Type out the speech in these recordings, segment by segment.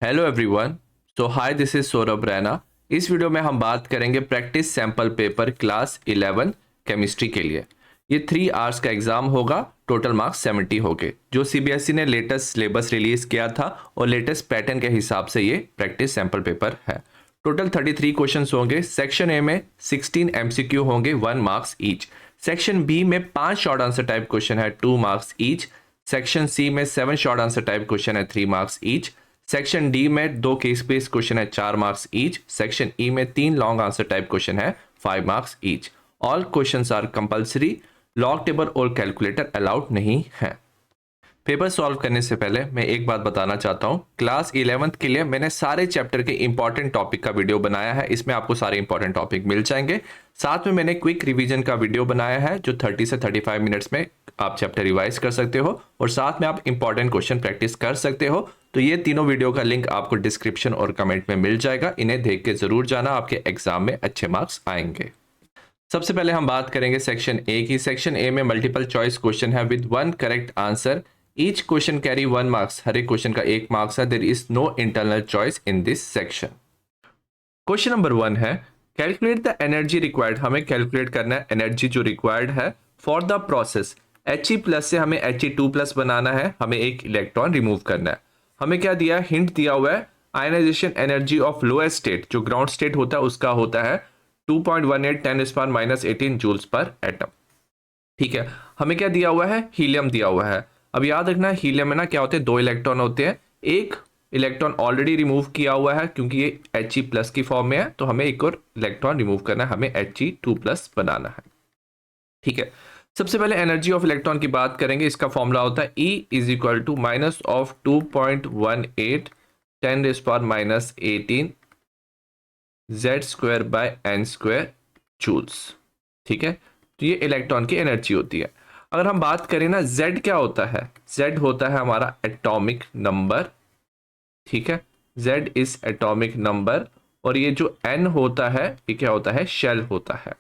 Hello everyone. Hi, this is Saurabh Raina. इस video में हम बात करेंगे practice sample paper class 11 chemistry के लिए। ये 3 आवर्स का एग्जाम होगा। टोटल मार्क्स 70 होंगे। जो सीबीएसई ने लेटेस्ट सिलेबस रिलीज किया था और लेटेस्ट पैटर्न के हिसाब से ये प्रैक्टिस सैंपल पेपर है। टोटल 33 क्वेश्चंस होंगे। सेक्शन ए में 16 एमसीक्यू होंगे, 1 मार्क्स ईच। सेक्शन बी में 5 शॉर्ट आंसर टाइप क्वेश्चन है, 2 मार्क्स ईच। सेक्शन सी में 7 शॉर्ट आंसर टाइप क्वेश्चन है, 3 मार्क्स ईच। सेक्शन डी में 2 केस बेस्ड क्वेश्चन है, 4 मार्क्स ईच। सेक्शन ई में 3 लॉन्ग आंसर टाइप क्वेश्चन है, 5 marks each. All questions are compulsory. Log table और calculator allowed नहीं है। Paper solve करने से पहले मैं एक बात बताना चाहता हूँ। क्लास 11th के लिए मैंने सारे चैप्टर के इंपॉर्टेंट टॉपिक का वीडियो बनाया है। इसमें आपको सारे इंपॉर्टेंट टॉपिक मिल जाएंगे। साथ में मैंने क्विक रिवीजन का वीडियो बनाया है जो 30 से 35 मिनट्स में आप चैप्टर रिवाइज कर सकते हो और साथ में आप इंपॉर्टेंट क्वेश्चन प्रैक्टिस कर सकते हो। तो ये तीनों वीडियो का लिंक आपको डिस्क्रिप्शन और कमेंट में मिल जाएगा। इन्हें देख के जरूर जाना, आपके एग्जाम में अच्छे मार्क्स आएंगे। सबसे पहले हम बात करेंगे सेक्शन ए की। सेक्शन ए में मल्टीपल चॉइस क्वेश्चन है with 1 correct answer. Each question carry 1 marks. हर एक क्वेश्चन का 1 मार्क्स है। There is no internal choice in this section. Question number 1 है कैलकुलेट द एनर्जी रिक्वायर्ड। हमें कैलकुलेट करना है एनर्जी जो रिक्वायर्ड है फॉर द प्रोसेस। He+ से हमें He2+ बनाना है। हमें एक इलेक्ट्रॉन रिमूव करना है। हमें क्या दिया है, हिंट दिया हुआ है ionization energy of lowest state, जो ग्राउंड स्टेट होता है उसका होता है 2.18 10⁻⁻18 जूल्स पर एटम। ठीक है, हमें क्या दिया हुआ है, हीलियम दिया हुआ है। अब याद रखना हीलियम में ना क्या होते हैं, 2 इलेक्ट्रॉन होते हैं। एक इलेक्ट्रॉन ऑलरेडी रिमूव किया हुआ है क्योंकि ये He+ की फॉर्म में है, तो हमें एक और इलेक्ट्रॉन रिमूव करना है, हमें He2+ बनाना है। ठीक है, सबसे पहले एनर्जी ऑफ इलेक्ट्रॉन की बात करेंगे। इसका फॉर्मूला होता है E = -2.18 10⁻⁻18 Z²/n² जूल्स। ठीक है, तो ये इलेक्ट्रॉन की एनर्जी होती है। अगर हम बात करें ना, Z क्या होता है, Z होता है हमारा एटॉमिक नंबर। ठीक है, Z इज एटॉमिक नंबर और ये जो N होता है ये क्या होता है, शेल होता है।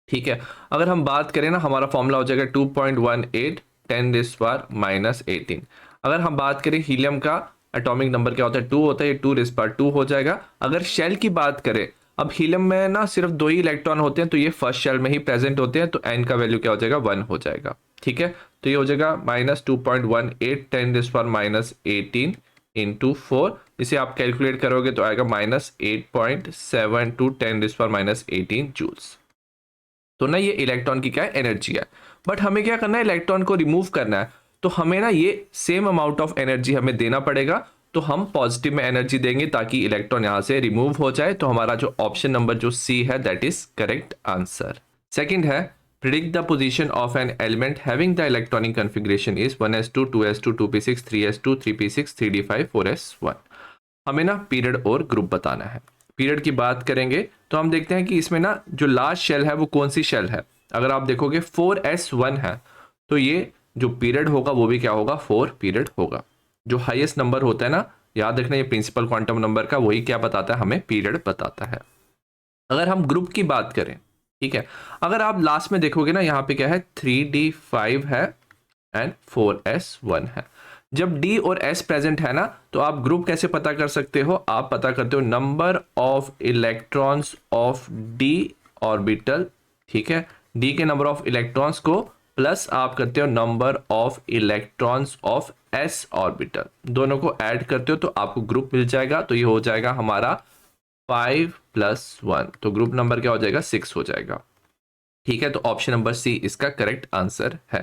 ठीक है, अगर हम बात करें ना, हमारा फॉर्मूला हो जाएगा 2.18 10⁻⁻18। अगर हम बात करें हीलियम का एटॉमिक नंबर क्या होता है, 2 होता है, ये 2⁻² हो जाएगा। अगर शेल की बात करें, अब हीलियम में ना सिर्फ 2 ही इलेक्ट्रॉन होते हैं, तो ये फर्स्ट शेल में ही प्रेजेंट होते हैं, तो एन का वैल्यू क्या हो जाएगा, 1 हो जाएगा। ठीक है, तो ये हो जाएगा -2.18 10⁻⁻18 इंटू 4। इसे आप कैलकुलेट करोगे तो आएगा -8.72 10⁻⁻18 जूल्स। तो ना ये इलेक्ट्रॉन की क्या है, एनर्जी है। बट हमें क्या करना है, इलेक्ट्रॉन को रिमूव करना है, तो हमें ना ये सेम अमाउंट ऑफ एनर्जी हमें देना पड़ेगा। तो हम पॉजिटिव में एनर्जी देंगे ताकि इलेक्ट्रॉन यहां से रिमूव हो जाए। तो हमारा जो ऑप्शन नंबर जो सी है that is correct answer. Second है predict the position of an element having the electronic configuration is 1s2 2s2 2p6 3s2 3p6 3d5 4s1। हमें ना पीरियड और ग्रुप बताना है। पीरियड की बात करेंगे तो हम देखते हैं कि इसमें ना जो लास्ट शेल है वो कौन सी शेल है। अगर आप देखोगे 4s1 है, तो ये जो पीरियड होगा वो भी क्या होगा, 4 पीरियड होगा। जो हाईएस्ट नंबर होता है ना, याद रखना ये प्रिंसिपल क्वांटम नंबर का वही क्या बताता है, हमें पीरियड बताता है। अगर हम ग्रुप की बात करें, ठीक है, अगर आप लास्ट में देखोगे ना, यहाँ पे क्या है 3d5 है एंड 4s1 है। जब D और S प्रेजेंट है ना, तो आप ग्रुप कैसे पता कर सकते हो, आप पता करते हो number of electrons of D orbital. ठीक है, D के नंबर ऑफ इलेक्ट्रॉन्स को प्लस आप करते हो number of electrons of S orbital, दोनों को ऐड करते हो तो आपको ग्रुप मिल जाएगा। तो ये हो जाएगा हमारा 5 + 1, तो ग्रुप नंबर क्या हो जाएगा, 6 हो जाएगा। ठीक है, तो ऑप्शन नंबर सी इसका करेक्ट आंसर है।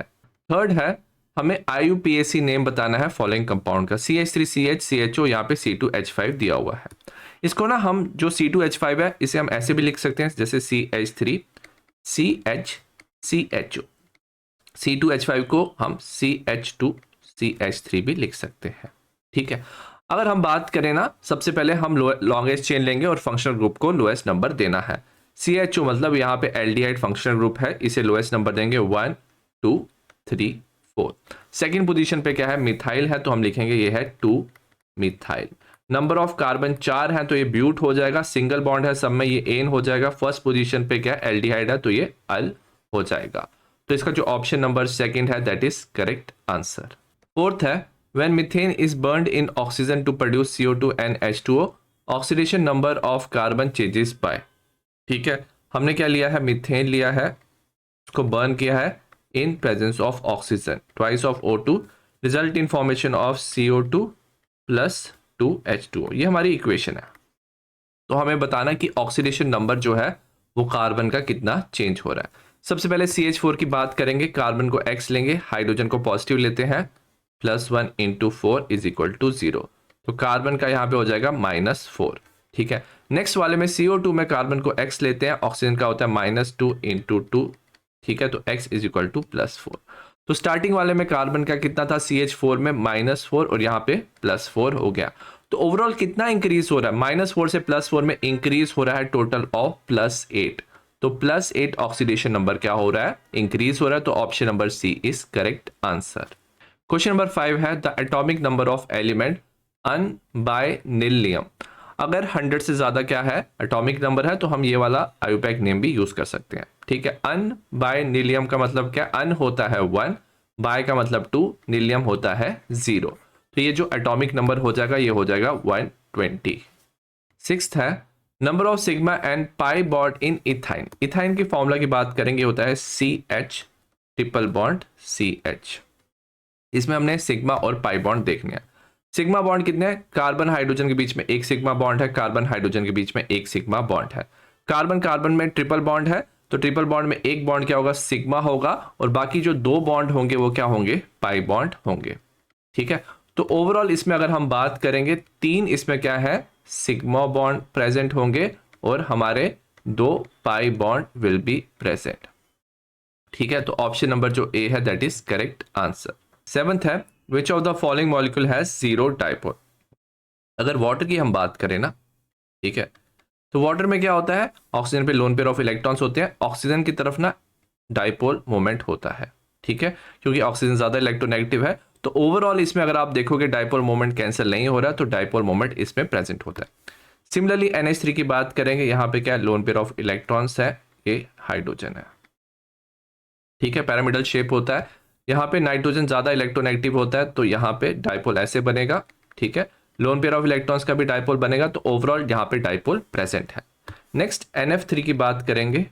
थर्ड है हमें IUPAC नेम बताना है फॉलोइंग कंपाउंड का। CH3CH CHO, यहाँ पे C2H5 दिया हुआ है। इसको ना हम जो C2H5 है इसे हम ऐसे भी लिख सकते हैं जैसे CH3 CH CHO। C2H5 को हम CH2 CH3 भी लिख सकते हैं। ठीक है, अगर हम बात करें ना, सबसे पहले हम लॉन्गेस्ट चेन लेंगे और फंक्शनल ग्रुप को लोएस्ट नंबर देना है। CHO मतलब यहाँ पे एल्डिहाइड फंक्शनल ग्रुप है, इसे लोएस्ट नंबर देंगे 1 2 3 4। सेकेंड पोजीशन पे क्या है, मिथाइल है, तो हम लिखेंगे ये है 2 मिथाइल। नंबर ऑफ कार्बन 4 है तो ये ब्यूट हो जाएगा। सिंगल बॉन्ड है सब में, ये एन हो जाएगा। फर्स्ट पोजीशन पे क्या है, एल्डिहाइड है, तो ये अल हो जाएगा। तो इसका जो ऑप्शन नंबर सेकंड है that is correct answer. Fourth है when methane is burned in oxygen to produce CO2 and H2O, oxidation number of carbon changes by. ठीक है, हमने क्या लिया है, मीथेन लिया है, उसको बर्न किया है in presence of oxygen, twice of O2, result in formation of CO2 plus 2H2O। ये हमारी इक्वेशन है। तो हमें बताना कि ऑक्सीडेशन नंबर जो है वो कार्बन का कितना चेंज हो रहा है। सबसे पहले CH4 की बात करेंगे, कार्बन को X लेंगे, हाइड्रोजन को पॉजिटिव लेते हैं, +1 × 4 = 0। तो कार्बन का यहाँ पे हो जाएगा -4। ठीक है, नेक्स्ट वाले में CO2 में कार्बन को X लेते हैं, ऑक्सीजन का होता है -2 × 2। ठीक है, तो X = +4। तो स्टार्टिंग वाले में कार्बन का कितना था, CH4 में -4 और यहाँ पे +4 हो गया। तो ओवरऑल कितना इंक्रीज हो रहा है, -4 से +4 में इंक्रीज हो रहा है टोटल ऑफ +8। तो +8 ऑक्सीडेशन नंबर क्या हो रहा है, इंक्रीज हो रहा है। तो option number C is correct answer. Question number 5 है the atomic number of element unbinilium. अगर 100 से ज्यादा क्या है, एटॉमिक नंबर है, तो हम ये वाला आयुपैक नेम भी यूज कर सकते हैं। ठीक है, अनबाइनिलियम का मतलब क्या, अन होता है 1, बाय का मतलब 2, नीलियम होता है 0। तो ये जो एटॉमिक नंबर हो जाएगा ये हो जाएगा 120। सिक्स्थ है number of sigma and pi bond in ethyne. Ethyne की फॉर्मूला की बात करेंगे, होता है CH ट्रिपल बॉन्ड CH। इसमें हमने सिग्मा और पाई बॉन्ड देखने हैं। सिग्मा बॉन्ड कितने हैं, कार्बन हाइड्रोजन के बीच में एक सिग्मा बॉन्ड है, कार्बन हाइड्रोजन के बीच में एक सिग्मा बॉन्ड है। कार्बन कार्बन में ट्रिपल बॉन्ड है, तो ट्रिपल बॉन्ड में एक बॉन्ड क्या होगा, सिग्मा होगा, और बाकी जो 2 बॉन्ड होंगे वो क्या होंगे, पाई बॉन्ड होंगे। ठीक है, तो ओवरऑल इसमें अगर हम बात करेंगे 3 इसमें क्या है, सिग्मा बॉन्ड प्रेजेंट होंगे और हमारे 2 pi bond will be present. ठीक है, तो ऑप्शन नंबर जो ए है that is correct answer. 7th है विच of the following molecule has 0 dipole. अगर वाटर की हम बात करें ना, ठीक है, तो वाटर में क्या होता है, ऑक्सीजन पे लोन पेयर ऑफ इलेक्ट्रॉन्स होते हैं, ऑक्सीजन की तरफ ना डाइपोल मोमेंट होता है। ठीक है, क्योंकि ऑक्सीजन ज्यादा इलेक्ट्रोनेगेटिव है, तो ओवरऑल इसमें अगर आप देखोगे डाइपोल मोमेंट कैंसिल नहीं हो रहा, तो डाइपोल मोमेंट इसमें प्रेजेंट होता है। सिमिलरली NH3 की बात करेंगे, यहाँ पे क्या लोन पेयर ऑफ इलेक्ट्रॉन्स है, ये हाइड्रोजन है। ठीक है, पैरामिडल शेप होता है, यहाँ पे नाइट्रोजन ज्यादा इलेक्ट्रोनेगेटिव होता है, तो यहाँ पे डाइपोल ऐसे बनेगा। ठीक है, लोन पेयर ऑफ इलेक्ट्रॉन्स का भी डाइपोल बनेगा, तो ओवरऑल यहाँ पे डाइपोल प्रेजेंट है। नेक्स्ट NF3 की बात करेंगे।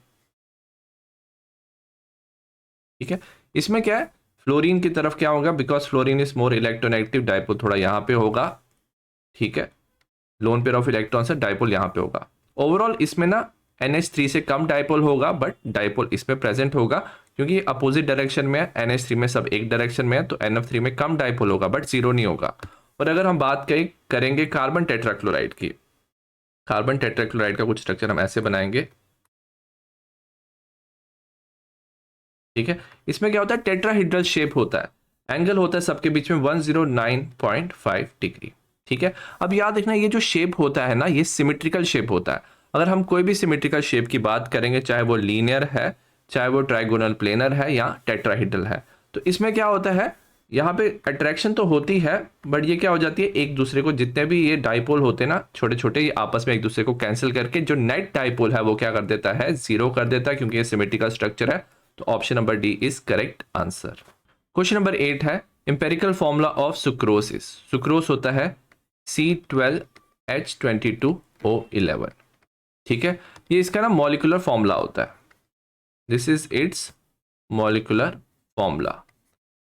ठीक है, इसमें क्या है, फ्लोरीन की तरफ क्या होगा, because fluorine is more electronegative, dipole थोड़ा यहाँ पे होगा। ठीक है, लोन पेयर ऑफ इलेक्ट्रॉन से डाइपोल यहाँ पे होगा। ओवरऑल इसमें ना NH3 से कम डाइपोल होगा, बट डाइपोल इसमें प्रेजेंट होगा, क्योंकि अपोजिट डायरेक्शन में है, NH3 में सब एक डायरेक्शन में है, तो NF3 में कम डाइपोल होगा बट 0 नहीं होगा। और अगर हम बात करेंगे कार्बन टेट्राक्लोराइड की, कार्बन टेट्राक्लोराइड का कुछ स्ट्रक्चर हम ऐसे बनाएंगे। ठीक है, इसमें क्या होता है, टेट्राहेड्रल शेप होता है, एंगल होता है सबके बीच में 109.5 डिग्री। ठीक है, अब याद रखना ये जो शेप होता है ना, ये सिमेट्रिकल शेप होता है। अगर हम कोई भी सिमेट्रिकल शेप की बात करेंगे, चाहे वो लीनियर है, चाहे वो ट्राइगोनल प्लेनर है या टेट्राहेड्रल है, तो इसमें क्या होता है, यहाँ पे अट्रैक्शन तो होती है, बट ये क्या हो जाती है, एक दूसरे को जितने भी ये डाइपोल होते हैं ना छोटे छोटे, ये आपस में एक दूसरे को कैंसिल करके जो नेट डाइपोल है वो क्या कर देता है, 0 कर देता है, क्योंकि ये सिमेट्रिकल स्ट्रक्चर है। तो option number D is correct answer. Question number 8 है इंपेरिकल फॉर्मूला ऑफ सुक्रोसिस। सुक्रोस होता है C12H22O11। ठीक है, ये इसका ना मॉलिक्यूलर फॉर्मूला होता है, this is it's molecular formula.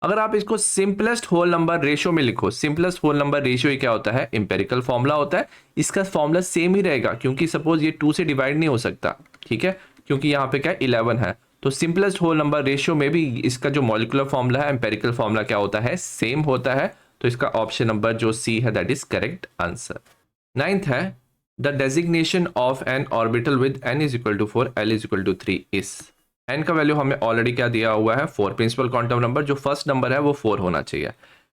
अगर आप इसको सिंपलेस्ट होल नंबर रेशियो में लिखो, सिंपलेस्ट होल नंबर रेशियो क्या होता है, इंपेरिकल फॉर्मूला होता है। इसका फॉर्मूला सेम ही रहेगा, क्योंकि सपोज ये 2 से डिवाइड नहीं हो सकता। ठीक है, क्योंकि यहाँ पे क्या 11 है, तो सिंपलेस्ट होल नंबर रेशियो में भी इसका जो मॉलिक्यूलर फॉर्मूला है, एम्पेरिकल फॉर्मूला क्या होता है, सेम होता है। तो इसका ऑप्शन नंबर जो सी है that is correct answer. 9th है the designation of an orbital with n is equal to 4 l is equal to 3 is. n का वैल्यू हमें ऑलरेडी क्या दिया हुआ है, 4 प्रिंसिपल क्वांटम नंबर, जो फर्स्ट नंबर है वो 4 होना चाहिए।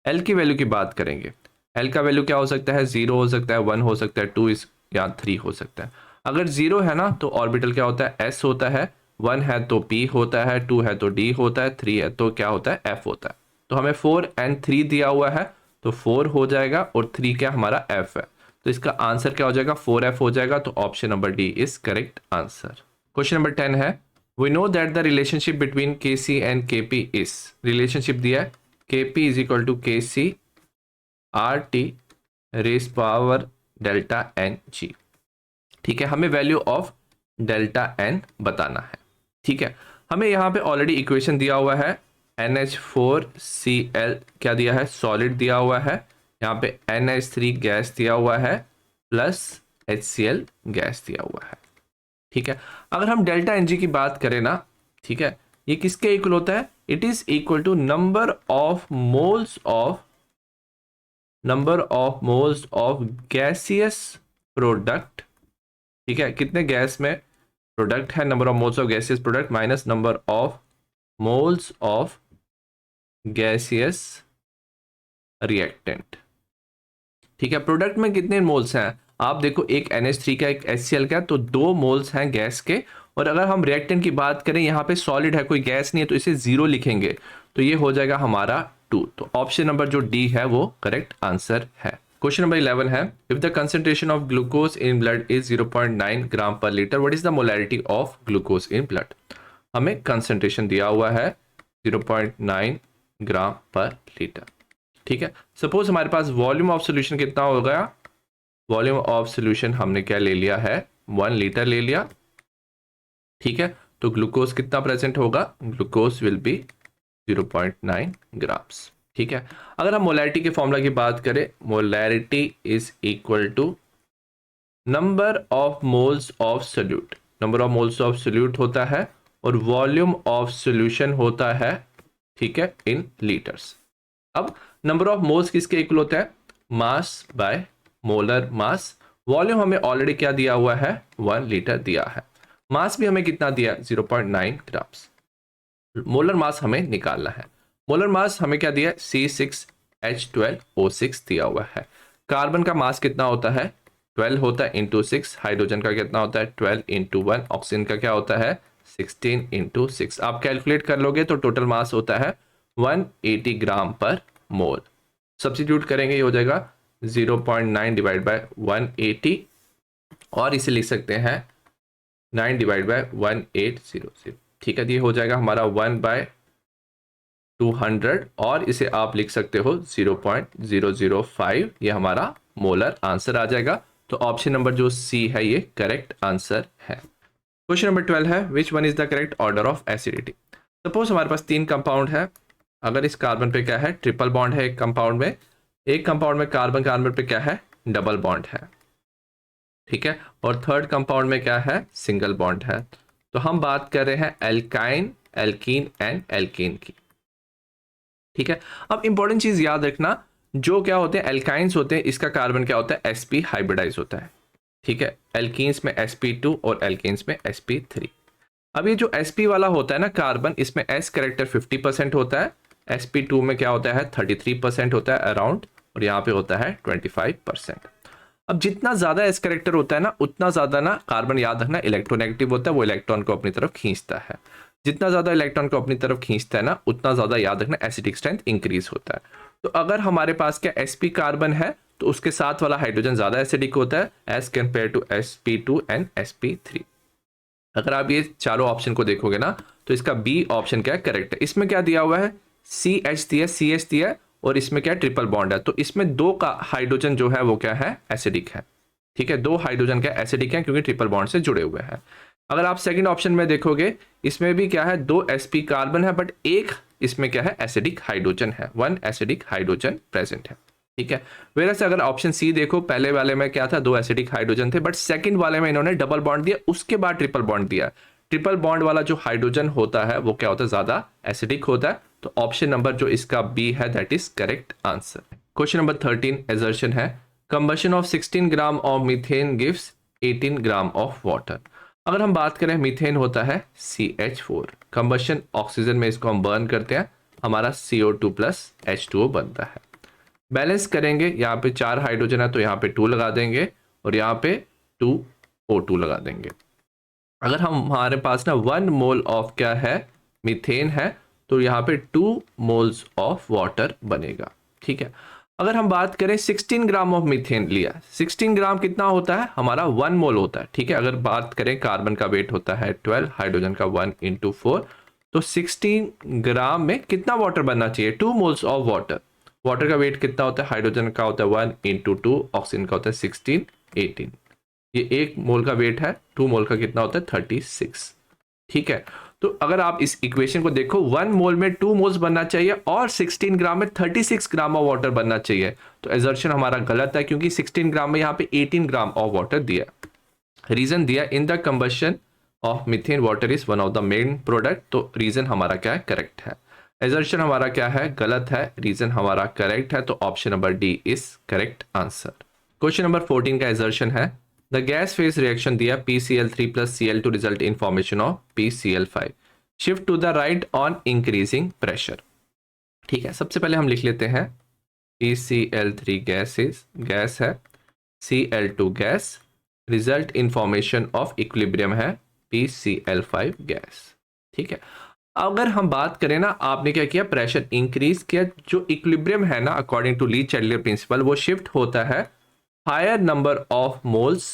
l की वैल्यू की बात करेंगे, l का वैल्यू क्या हो सकता है, 0 हो सकता है, 1 हो सकता है, 2 या 3 हो सकता है। अगर 0 है ना तो ऑर्बिटल क्या होता है, s होता है, 1 है तो p होता है, 2 है तो d होता है, 3 है तो क्या होता है, f होता है। तो हमें 4 and 3 दिया हुआ है, तो 4 हो जाएगा और 3 क्या हमारा f है, तो इसका आंसर क्या हो जाएगा, 4f हो जाएगा। तो option number D is correct answer. Question number 10 है we know that the relationship between Kc and Kp is, relationship दिया है Kp is equal to Kc RT raise power delta n g. ठीक है, हमें value of delta N बताना है। ठीक है, हमें यहाँ पे ऑलरेडी इक्वेशन दिया हुआ है, NH4Cl क्या दिया है, सॉलिड दिया हुआ है, यहाँ पे NH3 गैस दिया हुआ है, प्लस HCl गैस दिया हुआ है। ठीक है, अगर हम डेल्टा एन जी की बात करें ना, ठीक है, ये किसके इक्वल होता है, it is equal to number of moles of gaseous product. ठीक है, कितने गैस में प्रोडक्ट है, number of moles of gaseous product minus number of moles of gaseous reactant. ठीक है, प्रोडक्ट में कितने मोल्स हैं, आप देखो एक NH3 का एक HCl का, तो 2 मोल्स हैं गैस के। और अगर हम रिएक्टेंट की बात करें, यहाँ पे सॉलिड है, कोई गैस नहीं है, तो इसे 0 लिखेंगे, तो ये हो जाएगा हमारा 2। तो ऑप्शन नंबर जो डी है वो करेक्ट आंसर है। क्वेश्चन नंबर 11 है, if the concentration of glucose in blood is 0.9 ग्राम पर litre, what is the molarity of glucose in blood. हमें कंसेंट्रेशन दिया हुआ है 0.9 ग्राम पर लीटर। ठीक है, सपोज हमारे पास वॉल्यूम ऑफ सोल्यूशन कितना हो गया, वॉल्यूम ऑफ सोल्यूशन हमने क्या ले लिया है, 1 लीटर ले लिया। ठीक है, तो ग्लूकोज कितना प्रेजेंट होगा, ग्लूकोज विल बी 0.9 ग्राम्स। ठीक है, अगर हम मोलैरिटी के फॉर्मूला की बात करें, molarity is equal to number of moles of solute, number of moles of solute होता है, और वॉल्यूम ऑफ सोल्यूशन होता है, ठीक है, इन लीटर्स। अब नंबर ऑफ मोल्स किसके इक्वल होता है, mass by molar mass. Volume हमें ऑलरेडी क्या दिया हुआ है, 1 लीटर दिया है। मास भी हमें कितना दिया, 0.9 ग्राम्स। मोलर मास हमें निकालना है। मोलर मास हमें क्या दिया, C6H12O6 दिया हुआ है। कार्बन का मास कितना होता है, 12 होता है इंटू 6। हाइड्रोजन का कितना होता है, 12 इंटू 1। ऑक्सीजन का क्या होता है, 16 इंटू 6। आप कैलकुलेट कर लोगे तो टोटल मास होता है 180 ग्राम पर मोल। सब्स्टिट्यूट करेंगे, ये हो जाएगा 0.9 डिवाइड बाय 180, और इसे लिख सकते हैं 9 डिवाइड बाय 1800। ठीक है, ये हो जाएगा हमारा 1/200, और इसे आप लिख सकते हो 0.005। ये हमारा मोलर आंसर आ जाएगा। तो ऑप्शन नंबर जो सी है ये करेक्ट आंसर है। क्वेश्चन नंबर 12 है, which one is the correct order of acidity. Suppose हमारे पास 3 कंपाउंड है, अगर इस कार्बन पे क्या है, ट्रिपल बॉन्ड है, एक कंपाउंड में कार्बन कार्बन पे क्या है, डबल बॉन्ड है। ठीक है, और थर्ड कंपाउंड में क्या है, सिंगल बॉन्ड है। तो हम बात कर रहे हैं एल्काइन, एल्कीन एंड एल्केन की। ठीक है, अब इंपॉर्टेंट चीज याद रखना, जो क्या होते हैं एल्काइंस होते हैं, इसका कार्बन क्या होता है, sp हाइब्रिडाइज होता है। ठीक है, एल्कीन्स में sp2 और एल्केन्स में sp3। अब ये जो sp वाला होता है ना कार्बन, इसमें s कैरेक्टर 50% होता है, sp2 में क्या होता है 33% होता है अराउंड, और यहाँ पे होता है 25%। अब जितना ज्यादा s कैरेक्टर होता है ना, उतना ज्यादा ना कार्बन, याद रखना, इलेक्ट्रोनेगेटिव होता है, वो इलेक्ट्रॉन को अपनी तरफ खींचता है। जितना ज्यादा इलेक्ट्रॉन को अपनी तरफ खींचता है ना, उतना ज्यादा याद रखना एसिडिक स्ट्रेंथ इंक्रीज होता है। तो अगर हमारे पास क्या sp कार्बन है, तो उसके साथ वाला हाइड्रोजन ज्यादा एसिडिक होता है as compare to sp2 and sp3। अगर आप ये चारों ऑप्शन को देखोगे ना, तो इसका बी ऑप्शन क्या है, करेक्ट है। इसमें क्या दिया हुआ है, CH दिया, CH दिया, और इसमें क्या ट्रिपल बॉन्ड है, तो इसमें 2 का हाइड्रोजन जो है वो क्या है, एसिडिक है। ठीक है, 2 हाइड्रोजन क्या एसिडिक है, क्योंकि ट्रिपल बॉन्ड से जुड़े हुए हैं। अगर आप सेकंड ऑप्शन में देखोगे, इसमें भी क्या है, 2 sp कार्बन है, बट एक इसमें क्या है, एसिडिक हाइड्रोजन है, 1 एसिडिक हाइड्रोजन प्रेजेंट है। ठीक है, वैसे अगर ऑप्शन सी देखो, पहले वाले में क्या था, 2 एसिडिक हाइड्रोजन थे, बट सेकंड वाले में इन्होंने डबल बॉन्ड दिया, उसके बाद ट्रिपल बॉन्ड दिया। ट्रिपल बॉन्ड वाला जो हाइड्रोजन होता है वो क्या होता है, ज्यादा एसिडिक होता है। तो ऑप्शन नंबर जो इसका बी है, that is correct answer. Question number 13 assertion है, combustion of 16 gram of methane gives 18 gram of water. अगर हम बात करें, मीथेन होता है CH4, कंबशन ऑक्सीजन में इसको हम बर्न करते हैं, हमारा CO2 प्लस H2O बनता है। बैलेंस करेंगे, यहाँ पे 4 हाइड्रोजन है, तो यहाँ पे 2 लगा देंगे, और यहाँ पे 2O2 लगा देंगे। अगर हम हमारे पास ना 1 मोल ऑफ क्या है, मीथेन है, तो यहाँ पे 2 मोल्स ऑफ वाटर बनेगा। ठीक है, अगर हम बात करें 16 ग्राम ऑफ मीथेन लिया, 16 ग्राम कितना होता है, हमारा 1 मोल होता है। ठीक है, अगर बात करें कार्बन का वेट होता है 12, हाइड्रोजन का 1 × 4, तो 16 ग्राम में कितना वाटर बनना चाहिए, 2 मोल्स ऑफ वाटर। वाटर का वेट कितना होता है, हाइड्रोजन का होता है 1 × 2, ऑक्सीजन का होता है 16, 18। ये 1 मोल का वेट है, 2 मोल का कितना होता है 36। ठीक है, तो अगर आप इस इक्वेशन को देखो 1 मोल में 2 मोल्स बनना चाहिए और 16 ग्राम में 36 ग्राम ऑफ वाटर बनना चाहिए। तो एजर्शन हमारा गलत है क्योंकि 16 ग्राम में यहाँ पे 18 ग्राम ऑफ वाटर दिया। रीजन दिया in the combustion of methane water is one of the main product. तो रीजन हमारा क्या है, करेक्ट है। एजर्शन हमारा क्या है, गलत है। रीजन हमारा करेक्ट है, तो option number D is correct answer. Question number 14 का एजर्शन है द गैस फेज रिएक्शन दिया PCl3 plus Cl2 result in formation of PCl5, shift to the right on increasing pressure. ठीक है, सबसे पहले हम लिख लेते हैं PCl3 गैस है, Cl2 gas, result in formation of equilibrium है PCl5 गैस। ठीक है, अगर हम बात करें ना, आपने क्या किया, प्रेशर इंक्रीज किया, जो इक्विलिब्रियम है ना according to Le Chatelier principle वो शिफ्ट होता है higher number of moles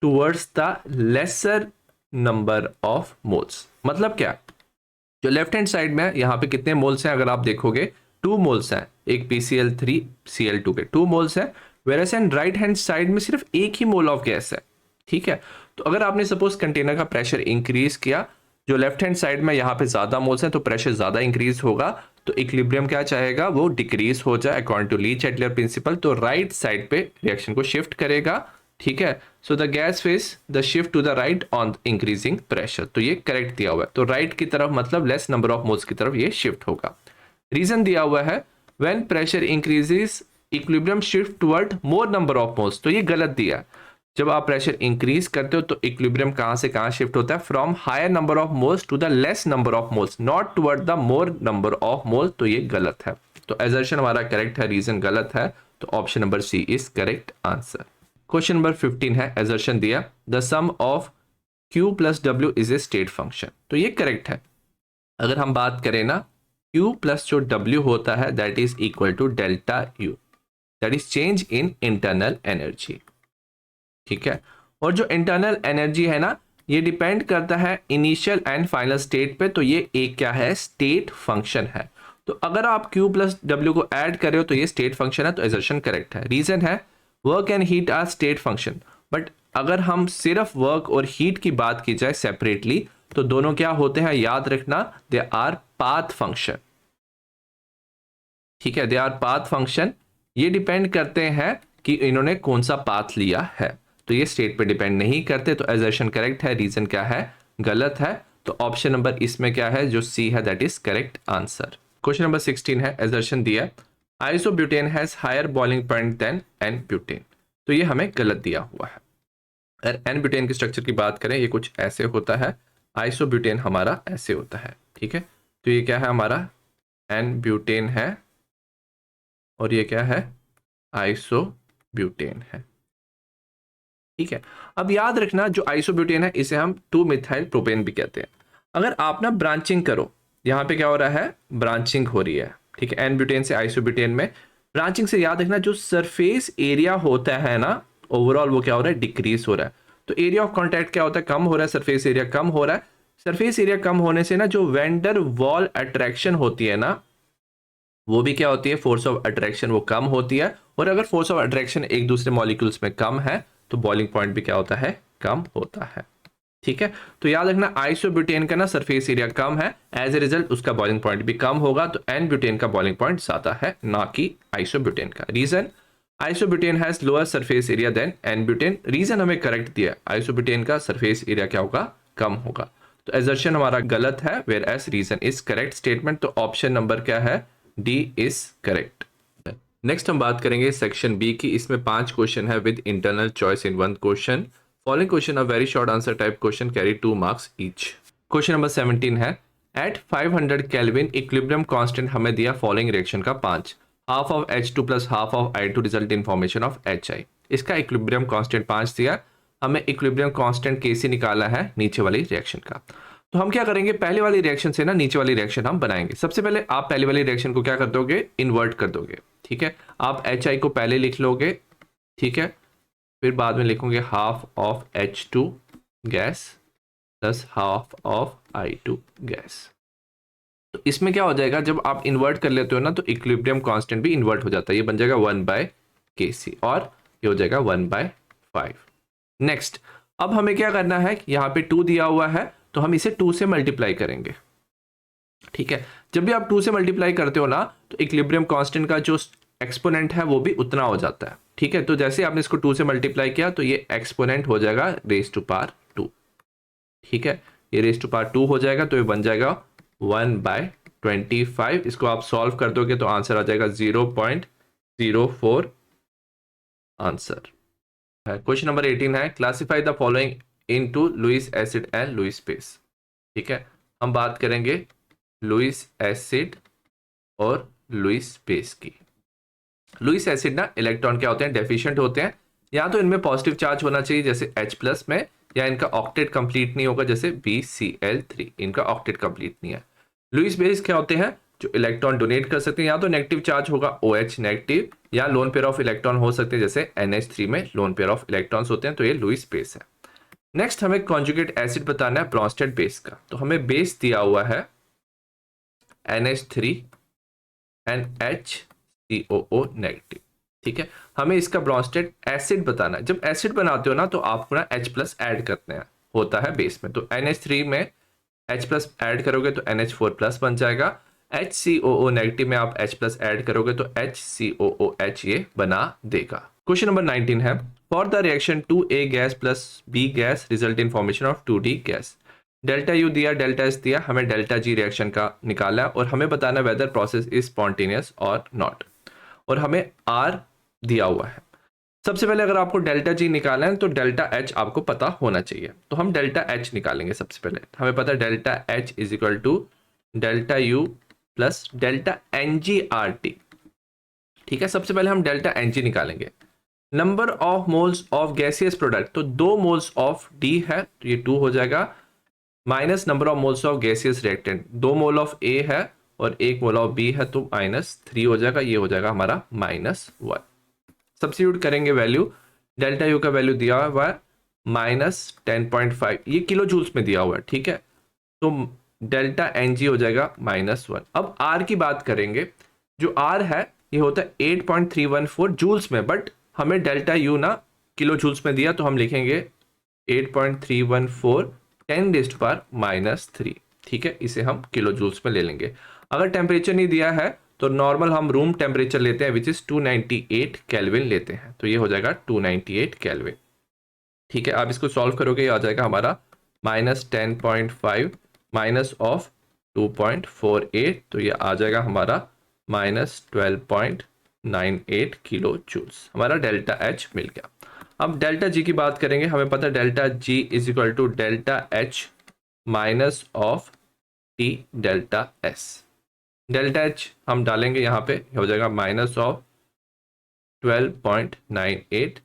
towards the lesser number of moles. मतलब क्या, जो लेफ्ट हैंड साइड में यहाँ पे कितने मोल्स हैं, अगर आप देखोगे 2 मोल्स हैं, एक PCl3 Cl2 के 2 मोल्स हैं, whereas and right hand side में सिर्फ एक ही मोल ऑफ गैस है। ठीक है, तो अगर आपने सपोज कंटेनर का प्रेशर इंक्रीज किया, जो लेफ्ट हैंड साइड में यहाँ पे ज्यादा मोल्स हैं तो प्रेशर ज्यादा इंक्रीज होगा, तो इक्विलिब्रियम क्या चाहेगा, वो डिक्रीज हो जाए according to Le Chatelier principle, तो राइट साइड पे रिएक्शन को शिफ्ट करेगा। ठीक है, so the gas phase the shift to the right on increasing pressure, तो ये करेक्ट दिया हुआ है, तो राइट की तरफ मतलब लेस नंबर ऑफ मोल्स की तरफ ये शिफ्ट होगा। रीजन दिया हुआ है when pressure increases equilibrium shift toward more number of moles, तो ये गलत दिया है। जब आप प्रेशर इंक्रीज करते हो तो इक्विलिब्रियम कहां से कहां शिफ्ट होता है, from higher number of moles to the less number of moles, not toward the more number of moles, तो ये गलत है। तो एजर्शन हमारा करेक्ट है, रीजन गलत है, तो option number C is correct answer. Question number 15 है, एजर्शन दिया the sum of Q plus W is a state function, तो ये करेक्ट है। अगर हम बात करें ना, Q प्लस जो W होता है that is equal to delta U, that is change in internal energy. ठीक है, और जो इंटरनल एनर्जी है ना, ये डिपेंड करता है इनिशियल एंड फाइनल स्टेट पे, तो ये एक क्या है, स्टेट फंक्शन है। तो अगर आप Q प्लस W को ऐड कर रहे हो तो ये स्टेट फंक्शन है, तो एजर्शन करेक्ट है। रीजन है work and heat are state function, but अगर हम सिर्फ वर्क और हीट की बात की जाए सेपरेटली, तो दोनों क्या होते हैं, याद रखना, दे आर पाथ फंक्शन। ठीक है, दे आर पाथ फंक्शन, ये डिपेंड करते हैं कि इन्होंने कौन सा पाथ लिया है, तो ये स्टेट पे डिपेंड नहीं करते, तो एजर्शन करेक्ट है। रीजन क्या है, गलत है, तो ऑप्शन नंबर इसमें क्या है, जो सी है that is correct answer. Question number 16 है, एजर्शन दिया isobutane has higher boiling point than n butane, तो ये हमें गलत दिया हुआ है। अगर एन ब्यूटेन के स्ट्रक्चर की बात करें, ये कुछ ऐसे होता है, आइसोब्यूटेन हमारा ऐसे होता है। ठीक है, तो ये क्या है, हमारा एन ब्यूटेन है और ये क्या है, आइसोब्यूटेन है। ठीक है, अब याद रखना जो आइसोब्यूटेन है इसे हम 2 मिथाइल प्रोपेन भी कहते हैं। अगर आप ना ब्रांचिंग करो, यहाँ पे क्या हो रहा है, ब्रांचिंग हो रही है। ठीक है, एन ब्यूटेन से आइसोब्यूटेन में ब्रांचिंग से याद रखना जो सरफेस एरिया होता है ना, ओवरऑल वो क्या हो रहा है, डिक्रीज हो रहा है। तो एरिया ऑफ कॉन्टैक्ट क्या होता है, कम हो रहा है, सरफेस एरिया कम हो रहा है। सरफेस एरिया कम होने से ना जो वेंडर वॉल अट्रैक्शन होती है ना, वो भी क्या होती है, फोर्स ऑफ अट्रैक्शन वो कम होती है। और अगर फोर्स ऑफ अट्रैक्शन एक दूसरे मॉलिक्यूल्स में कम है तो बॉइलिंग पॉइंट भी क्या होता है, कम होता है। ठीक है, तो याद रखना आइसोब्यूटेन का ना सरफेस एरिया कम है, एज ए रिजल्ट उसका बॉइलिंग पॉइंट भी कम होगा, तो एन ब्यूटेन का बॉइलिंग पॉइंट ज्यादा है, ना कि आइसोब्यूटेन का। Reason isobutane has lower surface area than n butane, reason हमें करेक्ट दिया, आइसोब्यूटेन का सरफेस एरिया क्या होगा, कम होगा। तो एजर्शन हमारा गलत है, whereas reason is correct statement, तो ऑप्शन नंबर क्या है, डी इज करेक्ट। नेक्स्ट हम बात करेंगे सेक्शन बी की, इसमें 5 क्वेश्चन है with internal choice in 1 question. Following question are very short answer type question, carry 2 marks each. Question number 17 है, एट 500 केल्विन इक्विलिब्रियम कांस्टेंट हमें दिया फॉलोइंग रिएक्शन का 5, half of H2 plus half of I2 result in formation of HI। इसका equilibrium constant 5 दिया, हमें equilibrium constant Kc निकाला है नीचे वाली रिएक्शन का। तो हम क्या करेंगे, पहले वाली रिएक्शन से ना नीचे वाली रिएक्शन हम बनाएंगे। सबसे पहले आप पहले वाली रिएक्शन को क्या कर दोगे, इन्वर्ट कर दोगे। ठीक है, आप HI को पहले लिख लोगे, ठीक है, फिर बाद में लिखोगे half of H2 gas plus half of I2 gas. तो इसमें क्या हो जाएगा, जब आप इन्वर्ट कर लेते हो ना तो इक्विलिब्रियम कांस्टेंट भी इन्वर्ट हो जाता है, ये बन जाएगा 1/kc और ये हो जाएगा 1/5। नेक्स्ट, अब हमें क्या करना है, यहाँ पे 2 दिया हुआ है तो हम इसे 2 से मल्टीप्लाई करेंगे। ठीक है, जब भी आप 2 से मल्टीप्लाई करते हो ना तो इक्विलिब्रियम कांस्टेंट का जो एक्सपोनेंट है वो भी उतना हो जाता है। ठीक है, तो जैसे आपने इसको 2 से मल्टीप्लाई किया तो ये एक्सपोनेंट हो जाएगा रेज टू पावर 2। ठीक है, ये रेज टू पावर 2 हो जाएगा तो ये बन जाएगा 1/25। इसको आप सॉल्व कर दोगे तो आंसर आ जाएगा 0.04 आंसर। क्वेश्चन नंबर 18 है, classify the following into Lewis acid and Lewis base. ठीक है, हम बात करेंगे लुईस एसिड और लुईस बेस की। लुईस एसिड ना इलेक्ट्रॉन क्या होते हैं, डेफिशिएंट होते हैं, या तो इनमें पॉजिटिव चार्ज होना चाहिए जैसे H+ में, या इनका ऑक्टेट कंप्लीट नहीं होगा जैसे BCl3, इनका ऑक्टेट कंप्लीट नहीं है। लुईस बेस क्या होते हैं, जो इलेक्ट्रॉन डोनेट कर सकते हैं, या तो नेगेटिव चार्ज होगा OH नेगेटिव, या लोन पेयर ऑफ इलेक्ट्रॉन हो सकते हैं जैसे NH3 में लोन पेयर ऑफ इलेक्ट्रॉन्स होते हैं, तो ये लुईस बेस है। नेक्स्ट हमें कॉन्जुगेट एसिड बताना है ब्रॉन्स्टेड बेस का, तो हमें बेस दिया हुआ है NH3 एंड HCOO नेगेटिव। ठीक है, हमें इसका ब्रॉन्स्टेड एसिड बताना है। जब एसिड बनाते हो ना तो आपको ना H+ ऐड करते हैं, होता है बेस में, तो NH3 में H+ ऐड करोगे तो NH4+ बन जाएगा। HCOO नेगेटिव में आप H+ ऐड करोगे तो HCOOH ये बना देगा। क्वेश्चन नंबर 19 है, for the reaction 2A gas plus B gas result in formation of 2D gas. Delta U दिया, डेल्टा एस दिया, हमें डेल्टा जी रिएक्शन का निकाला है और हमें बताना है वेदर प्रोसेस इज स्पॉन्टेनियस और नॉट, और हमें आर दिया हुआ है। सबसे पहले अगर आपको डेल्टा जी निकालना है तो डेल्टा एच आपको पता होना चाहिए, तो हम डेल्टा एच निकालेंगे। सबसे पहले हमें पता है delta H is equal to delta U plus delta n g R T. ठीक है, सबसे पहले हम डेल्टा एन जी निकालेंगे। Number of moles of gaseous product, तो 2 मोल्स ऑफ डी है तो ये 2 हो जाएगा, minus number of moles of gaseous reactant, 2 mole of A है और 1 मोल ऑफ बी है तो -3 हो जाएगा, ये हो जाएगा हमारा -1। सब्स्टिट्यूट करेंगे वैल्यू, डेल्टा यू का वैल्यू दिया हुआ है -10.5, ये किलो जूल्स में दिया हुआ है। ठीक है, तो डेल्टा एन जी हो जाएगा -1। अब आर की बात करेंगे, जो आर है ये होता है 8.314 जूल्स में, बट हमें डेल्टा यू ना किलो जूल्स में दिया तो हम लिखेंगे 8.314 10⁻⁻3। ठीक है, इसे हम किलो जूल्स में ले लेंगे। अगर टेम्परेचर नहीं दिया है तो नॉर्मल हम रूम टेम्परेचर लेते हैं विच इज 298 केल्विन लेते हैं, तो ये हो जाएगा 298 केल्विन। ठीक है, आप इसको सॉल्व करोगे ये आ जाएगा हमारा -10.5 माइनस ऑफ 2.48, तो ये आ जाएगा हमारा -12.98 किलो जूल्स। हमारा डेल्टा एच मिल गया। अब डेल्टा जी की बात करेंगे, हमें पता है delta G is equal to delta H minus of T delta S. Delta H हम डालेंगे यहाँ पे, हो जाएगा -12.98।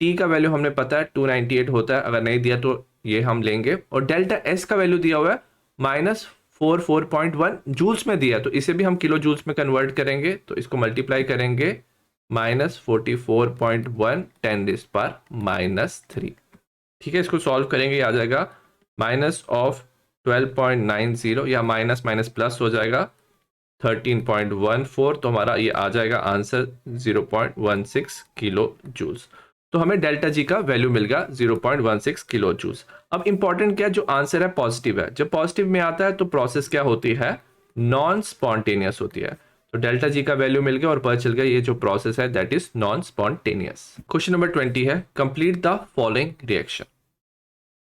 टी का वैल्यू हमने पता है 298 होता है, अगर नहीं दिया तो ये हम लेंगे, और डेल्टा एस का वैल्यू दिया हुआ है -44.1 जूल्स में दिया, तो इसे भी हम किलो जूल्स में कन्वर्ट करेंगे, तो इसको मल्टीप्लाई करेंगे -44.1 10⁻³ ठीक है, इसको सॉल्व करेंगे आ जाएगा -12.90, या माइनस माइनस प्लस हो जाएगा 13.14, तो हमारा ये आ जाएगा आंसर 0.16 किलो जूल्स। तो हमें डेल्टा जी का वैल्यू मिल गया 0.16 किलो जूल्स। अब इंपॉर्टेंट क्या है, जो आंसर है पॉजिटिव है, जब पॉजिटिव में आता है तो प्रोसेस क्या होती है, नॉन स्पॉन्टेनियस होती है। तो डेल्टा जी का वैल्यू मिल गया और पता चल गया ये जो प्रोसेस है that is non spontaneous. Question number 20 है, कंप्लीट द फॉलोइंग रिएक्शन।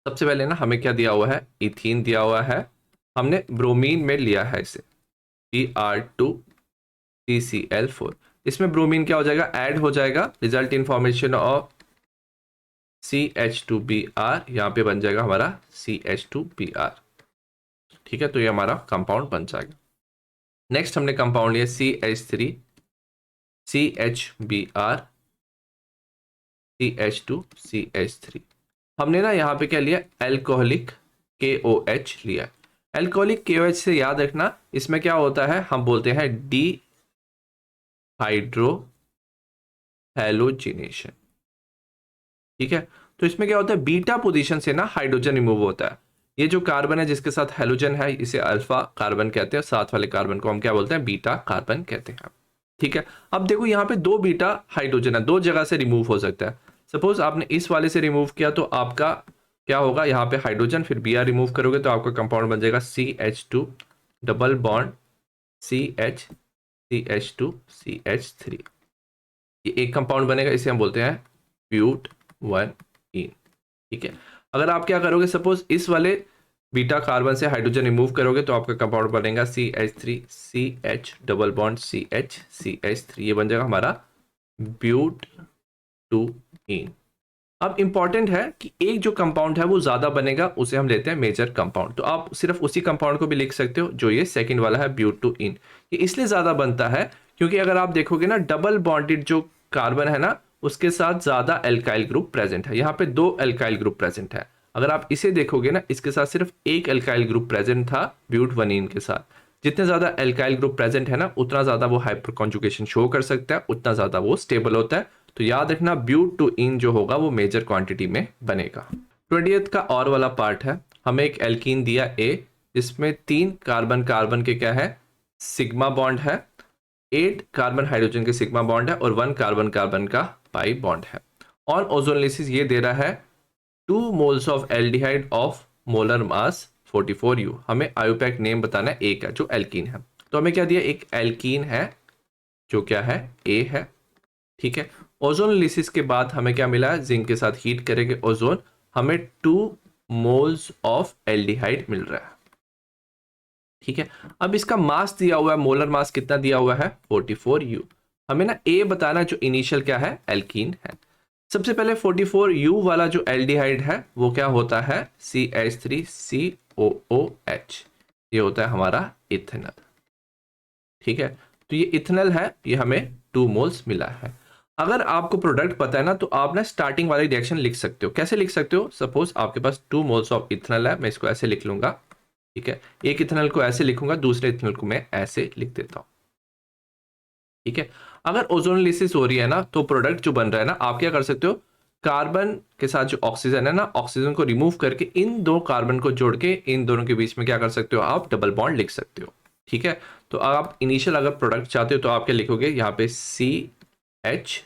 सबसे पहले ना हमें क्या दिया हुआ है, इथीन दिया हुआ है, हमने ब्रोमीन में लिया है इसे Br2CCl4। इसमें ब्रोमीन क्या हो जाएगा, ऐड हो जाएगा, result in formation of CH2Br, यहाँ पे बन जाएगा हमारा CH2Br। ठीक है, तो ये हमारा कंपाउंड बन जाएगा। नेक्स्ट हमने कंपाउंड लिया CH3 CHBr CH2 CH3। हमने ना यहाँ पे क्या लिया, एल्कोहलिक KOH लिया। एल्कोहलिक KOH से याद रखना, इसमें क्या होता है, हम बोलते हैं डी हाइड्रो हैलोजिनेशन। ठीक है, तो इसमें क्या होता है, बीटा पोजीशन से ना हाइड्रोजन रिमूव होता है। ये जो कार्बन है जिसके साथ हेलोजन है इसे अल्फा कार्बन कहते हैं, साथ वाले कार्बन को हम क्या बोलते हैं, बीटा कार्बन कहते हैं। ठीक है, अब देखो यहाँ पे 2 बीटा हाइड्रोजन है, 2 जगह से रिमूव हो सकता है। सपोज आपने इस वाले से रिमूव किया तो आपका क्या होगा, यहाँ पे हाइड्रोजन, फिर Br रिमूव करोगे तो आपका कंपाउंड बन जाएगा CH2 double bond CH CH2 CH3। ये एक कंपाउंड बनेगा, इसे हम बोलते हैं ब्यूट 1ene। ठीक है, अगर आप क्या करोगे, सपोज इस वाले बीटा कार्बन से हाइड्रोजन रिमूव करोगे तो आपका कंपाउंड बनेगा CH3 CH double bond CH CH3। ये बन जाएगा हमारा ब्यूट 2ene। अब इंपॉर्टेंट है कि एक जो कंपाउंड है वो ज्यादा बनेगा, उसे हम लेते हैं मेजर कंपाउंड। तो आप सिर्फ उसी कंपाउंड को भी लिख सकते हो जो ये सेकंड वाला है ब्यूट 2ene। ये इसलिए ज्यादा बनता है क्योंकि अगर आप देखोगे ना, डबल बॉन्डेड जो कार्बन है ना उसके साथ ज्यादा एल्काइल ग्रुप प्रेजेंट है। यहाँ पे 2 एल्काइल ग्रुप प्रेजेंट है। अगर आप इसे देखोगे ना, इसके साथ सिर्फ एक एल्काइल ग्रुप प्रेजेंट था ब्यूट 1ene के साथ। जितने ज्यादा एल्काइल ग्रुप प्रेजेंट है ना, उतना ज्यादा वो हाइपर कॉन्जुगेशन शो कर सकता है, उतना ज्यादा वो स्टेबल होता है। तो याद रखना ब्यूट 2ene जो होगा वो मेजर क्वांटिटी में बनेगा। 20th का और वाला पार्ट है, हमें एक एल्कीन दिया A जिसमें 3 कार्बन कार्बन के क्या है, सिग्मा बॉन्ड है, 8 कार्बन हाइड्रोजन के सिग्मा बॉन्ड है और 1 कार्बन कार्बन का पाई बॉन्ड है। ऑन ओजोनलिसिस ये दे रहा है 2 moles of aldehyde of molar mass 44U। हमें आयोपैक नेम बताना है A का जो एल्कीन है। तो हमें क्या दिया, एक एल्कीन है जो क्या है A है। ठीक है, ओजोनलिसिस के बाद हमें क्या मिला है, जिंक के साथ हीट करेंगे ओजोन, हमें 2 मोल्स ऑफ एल्डिहाइड मिल रहा है। ठीक है, अब इसका मास दिया हुआ है, मोलर मास कितना दिया हुआ है 44U। हमें ना A बताना जो इनिशियल क्या है, एल्कीन है। सबसे पहले 44U वाला जो एल्डिहाइड है वो क्या होता है, CH3COOH। ये होता है हमारा इथेनॉल। ठीक है, तो ये इथेनॉल है, ये हमें 2 मोल्स मिला है। अगर आपको प्रोडक्ट पता है ना तो आप ना स्टार्टिंग वाली रिएक्शन लिख सकते हो। कैसे लिख सकते हो, सपोज आपके पास 2 मोल्स ऑफ इथेनॉल है, मैं इसको ऐसे लिख लूंगा। ठीक है, एक इथेनॉल को ऐसे लिखूंगा, दूसरे इथेनॉल को मैं ऐसे लिख देता हूं। ठीक है, अगर ओजोनलिसिस हो रही है ना तो प्रोडक्ट जो बन रहा है ना, आप क्या कर सकते हो, कार्बन के साथ जो ऑक्सीजन है ना, ऑक्सीजन को रिमूव करके इन 2 कार्बन को जोड़ के इन दोनों के बीच में क्या कर सकते हो, आप डबल बॉन्ड लिख सकते हो। ठीक है, तो आप इनिशियल अगर प्रोडक्ट चाहते हो तो आप क्या लिखोगे, यहाँ पे CH,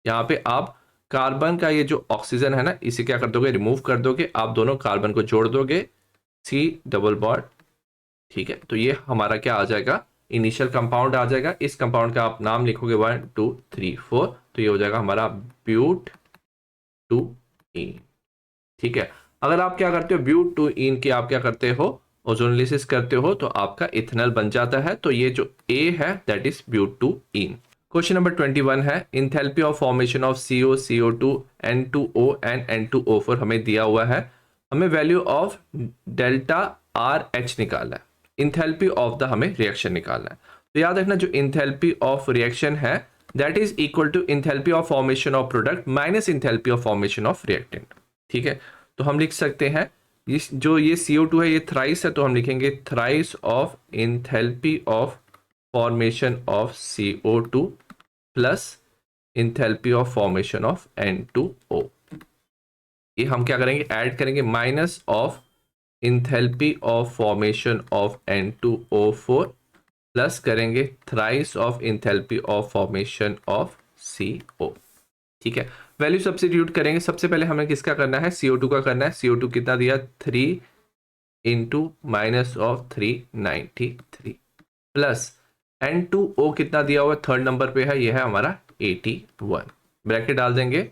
यहाँ पे आप कार्बन का ये जो ऑक्सीजन है ना इसे क्या कर दोगे, रिमूव कर दोगे, आप दोनों कार्बन को जोड़ दोगे, C डबल बॉन्ड। ठीक है, तो ये हमारा क्या आ जाएगा, इनिशियल कंपाउंड आ जाएगा। इस कंपाउंड का आप नाम लिखोगे 1 2 3 4, तो ये हो जाएगा हमारा ब्यूट 2ene। ठीक है, अगर आप क्या करते हो, ब्यूट 2ene की आप क्या करते हो, ओजोनलिसिस करते हो तो आपका इथेनॉल बन जाता है। तो ये जो A है that is but 2ene। Question number 21 है, enthalpy of formation of CO CO2 N2O and N2O4 हमें दिया हुआ है। हमें वैल्यू ऑफ डेल्टा RH निकालना है, इंथैल्पी ऑफ द हमें रिएक्शन निकालना है। तो याद रखना जो इंथैल्पी ऑफ रिएक्शन है that is equal to enthalpy of formation of product minus enthalpy of formation of reactant. ठीक है, तो हम लिख सकते हैं इस जो ये CO2 है ये थ्राइस है, तो हम लिखेंगे thrice of enthalpy of formation of CO2 plus enthalpy of formation of N2O। ये हम क्या करेंगे, ऐड करेंगे minus of enthalpy of formation of N2O4 plus करेंगे thrice of enthalpy of formation of CO। ठीक है, वैल्यू सब्स्टिट्यूट करेंगे। सबसे पहले हमें किसका करना है, CO2 का करना है। CO2 कितना दिया, 3 into minus of 393 plus N2O कितना दिया हुआ, थर्ड नंबर पे है, ये है हमारा 81। ब्रैकेट डाल देंगे,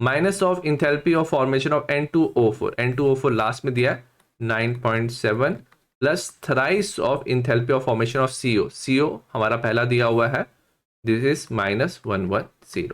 minus of enthalpy of formation of N2O4, N2O4 last में दिया है 9.7 plus thrice of enthalpy of formation of CO, CO हमारा पहला दिया हुआ है, दिस इज -110।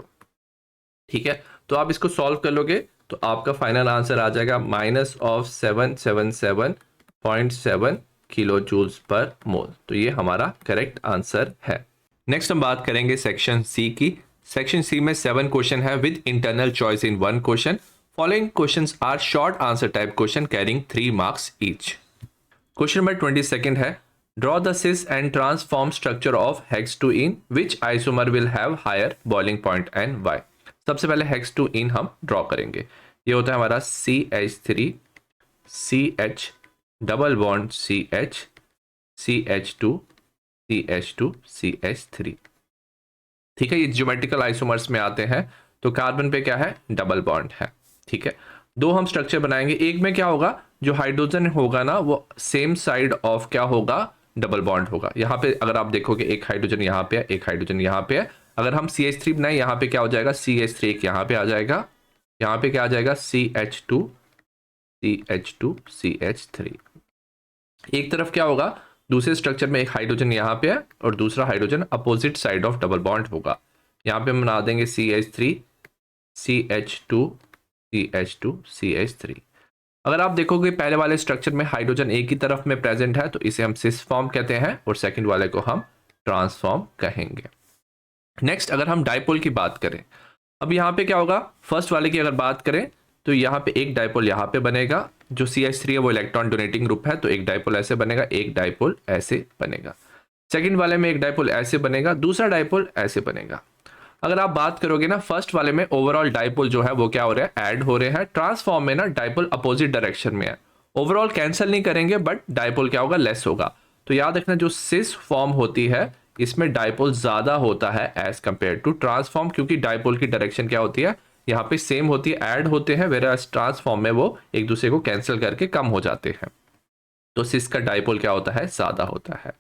ठीक है, तो आप इसको सॉल्व कर लोगे तो आपका फाइनल आंसर आ जाएगा minus of 777.7 kilo joules per मोल। तो ये हमारा करेक्ट आंसर है। नेक्स्ट हम बात करेंगे सेक्शन सी की। सेक्शन सी में 7 क्वेश्चन है with internal choice in 1 question. Following questions are short answer type question carrying 3 marks each. Question number 22 है, draw the cis and trans form structure of हेक्स-2-ene which isomer will have higher boiling point and why. सबसे पहले हेक्स-2-ene हम draw करेंगे। ये होता है हमारा CH3 CH double bond CH CH2 CH2 CH3। ठीक है, ये ज्योमेट्रिकल आइसोमर्स में आते हैं, तो कार्बन पे क्या है, डबल बॉन्ड है। ठीक है, दो हम स्ट्रक्चर बनाएंगे, एक में क्या होगा, जो हाइड्रोजन होगा ना वो सेम साइड ऑफ क्या होगा, डबल बॉन्ड होगा। यहाँ पे अगर आप देखोगे एक हाइड्रोजन यहाँ पे है, एक हाइड्रोजन यहाँ पे है। अगर हम CH3 बनाए, यहाँ पे क्या हो जाएगा, CH3 एक यहाँ पे आ जाएगा, यहाँ पे क्या आ जाएगा, CH2 CH2 CH3। एक तरफ क्या होगा, दूसरे स्ट्रक्चर में एक हाइड्रोजन यहाँ पे है और दूसरा hydrogen opposite side of double bond होगा। यहाँ पे हम बना देंगे CH3 CH2 CH2 CH3। अगर आप देखोगे पहले वाले स्ट्रक्चर में हाइड्रोजन एक ही तरफ में प्रेजेंट है, तो इसे हम सिस फॉर्म कहते हैं और सेकंड वाले को हम ट्रांसफॉर्म कहेंगे। नेक्स्ट अगर हम डाइपोल की बात करें, अब यहाँ पे क्या होगा, फर्स्ट वाले की अगर बात करें तो यहाँ पे एक डाइपोल यहाँ पे बनेगा, जो CH3 है वो इलेक्ट्रॉन डोनेटिंग ग्रुप है, तो एक डाइपोल ऐसे बनेगा, एक डाइपोल ऐसे बनेगा। सेकंड वाले में एक डाइपोल ऐसे बनेगा, दूसरा डाइपोल ऐसे बनेगा। अगर आप बात करोगे ना, फर्स्ट वाले में ओवरऑल डाइपोल जो है वो क्या हो रहा है, ऐड हो रहे हैं। ट्रांसफॉर्म में ना डाइपोल अपोजिट डायरेक्शन में है, ओवरऑल कैंसिल नहीं करेंगे बट डाइपोल क्या होगा, लेस होगा। तो याद रखना जो सिस फॉर्म होती है इसमें डाइपोल ज्यादा होता है एज कंपेयर टू ट्रांसफॉर्म, क्योंकि डाइपोल की डायरेक्शन क्या होती है, यहाँ पे सेम होती है, ऐड होते हैं, वेराज ट्रांसफॉर्म में वो एक दूसरे को कैंसिल करके कम हो जाते हैं। तो सिस का डाइपोल क्या होता है, ज्यादा होता है।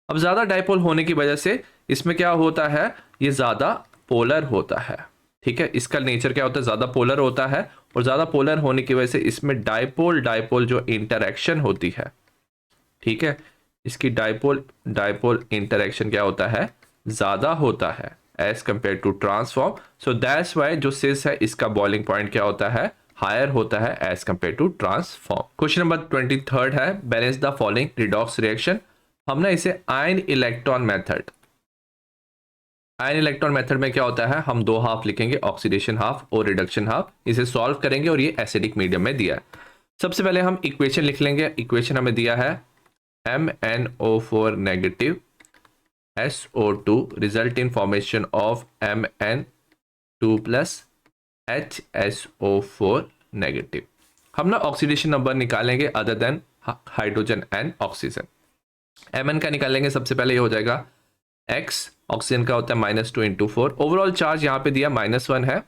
अब ज्यादा डाइपोल होने की वजह से इसमें क्या होता है, ये ज्यादा पोलर होता है। ठीक है, इसका नेचर क्या होता है, ज्यादा पोलर होता है, और ज्यादा पोलर होने की वजह से इसमें डाइपोल डाइपोल जो इंटरेक्शन होती है, ठीक है, इसकी डाइपोल डाइपोल इंटरेक्शन क्या होता है, ज्यादा होता है as compare to trans form. So that's why जो सिस है इसका बॉइलिंग पॉइंट क्या होता है, हायर होता है as compare to trans form. Question number 23 है, balance the following redox reaction. हम ना इसे ion electron method, ion electron method में क्या होता है, हम दो हाफ लिखेंगे, ऑक्सीडेशन हाफ और रिडक्शन हाफ, इसे सॉल्व करेंगे और ये एसिडिक मीडियम में दिया है। सबसे पहले हम इक्वेशन लिख लेंगे, इक्वेशन हमें दिया है MnO4 negative SO2 result in formation of Mn2 plus HSO4 negative. हम ना ऑक्सीडेशन नंबर निकालेंगे other than hydrogen and oxygen. Mn का निकालेंगे, सबसे पहले ये हो जाएगा X, ऑक्सीजन का होता है -2 × 4, ओवरऑल चार्ज यहाँ पे दिया -1 है,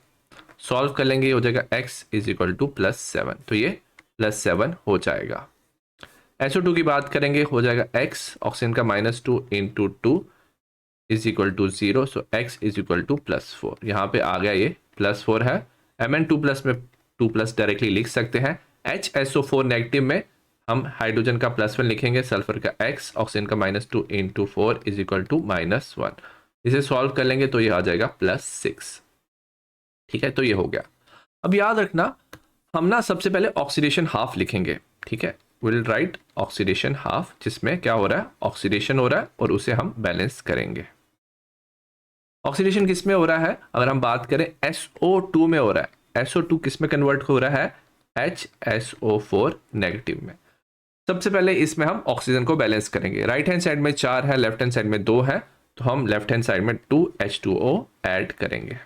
सॉल्व कर लेंगे, ये हो जाएगा X इज इक्वल टू +7, तो ये +7 हो जाएगा। SO2 की बात करेंगे, हो जाएगा X, ऑक्सीजन का -2 × 2 is equal to 0, so X is equal to +4, यहाँ पे आ गया ये +4 है। Mn2 प्लस में 2 प्लस डायरेक्टली लिख सकते हैं। HSO4 नेगेटिव में हम हाइड्रोजन का +1 लिखेंगे, सल्फर का X, ऑक्सीजन का -2 × 4 इज इक्वल टू -1, इसे सॉल्व कर लेंगे तो ये आ जाएगा +6। ठीक है, तो ये हो गया। अब याद रखना हम ना सबसे पहले ऑक्सीडेशन हाफ लिखेंगे। ठीक है, विल राइट ऑक्सीडेशन हाफ, जिसमें क्या हो रहा है, ऑक्सीडेशन हो रहा है और उसे हम बैलेंस करेंगे। ऑक्सीडेशन किस में हो रहा है, अगर हम बात करें SO2 में हो रहा है। SO2 किस में कन्वर्ट हो रहा है, HSO4 नेगेटिव में। सबसे पहले इसमें हम ऑक्सीजन को बैलेंस करेंगे, राइट हैंड साइड में 4 है, लेफ्ट हैंड साइड में 2 है, तो हम लेफ्ट हैंड साइड में 2 H2O ऐड करेंगे।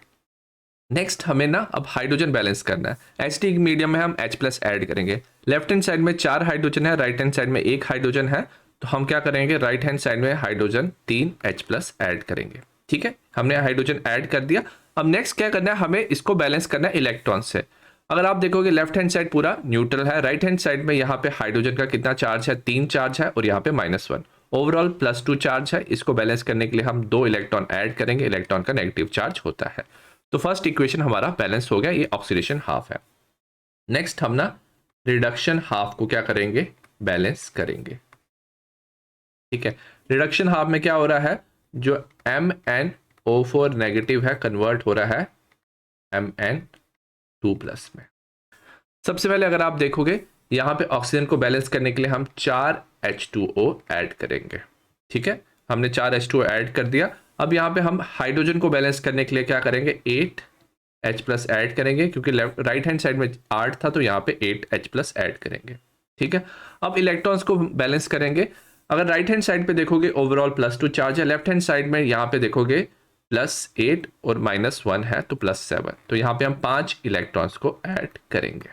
नेक्स्ट हमें ना अब हाइड्रोजन बैलेंस करना है, एसिडिक मीडियम में हम H+ ऐड करेंगे। लेफ्ट हैंड साइड में 4 हाइड्रोजन है, राइट हैंड साइड में 1 हाइड्रोजन है, तो हम क्या करेंगे, राइट हैंड साइड में हाइड्रोजन 3 H+ ऐड करेंगे। ठीक है, हमने हाइड्रोजन ऐड कर दिया। अब नेक्स्ट क्या करना है, हमें इसको बैलेंस करना है इलेक्ट्रॉन से। अगर आप देखोगे लेफ्ट हैंड साइड पूरा न्यूट्रल है, राइट हैंड साइड में यहाँ पे हाइड्रोजन का कितना चार्ज है, 3 चार्ज है और यहाँ पे -1, ओवरऑल +2 चार्ज है। इसको बैलेंस करने के लिए हम 2 इलेक्ट्रॉन ऐड करेंगे, इलेक्ट्रॉन का नेगेटिव चार्ज होता है। तो फर्स्ट इक्वेशन हमारा बैलेंस हो गया, ये ऑक्सीडेशन हाफ है। नेक्स्ट हम ना रिडक्शन हाफ को क्या करेंगे, बैलेंस करेंगे। ठीक है, रिडक्शन हाफ में क्या हो रहा है, जो MnO4 नेगेटिव है कन्वर्ट हो रहा है Mn2+ में। सबसे पहले अगर आप देखोगे यहाँ पे ऑक्सीजन को बैलेंस करने के लिए हम 4 H2O ऐड करेंगे। ठीक है, हमने 4 H2O ऐड कर दिया। अब यहाँ पे हम हाइड्रोजन को बैलेंस करने के लिए क्या करेंगे, 8 H+ ऐड करेंगे, क्योंकि राइट हैंड साइड में 8 था तो यहाँ पे 8 H+ ऐड करेंगे। ठीक है, अब इलेक्ट्रॉन्स को बैलेंस करेंगे। अगर राइट हैंड साइड पे देखोगे ओवरऑल +2 चार्ज है, लेफ्ट हैंड साइड में यहाँ पे देखोगे +8 और -1 है तो +7, तो यहाँ पे हम 5 इलेक्ट्रॉन्स को ऐड करेंगे।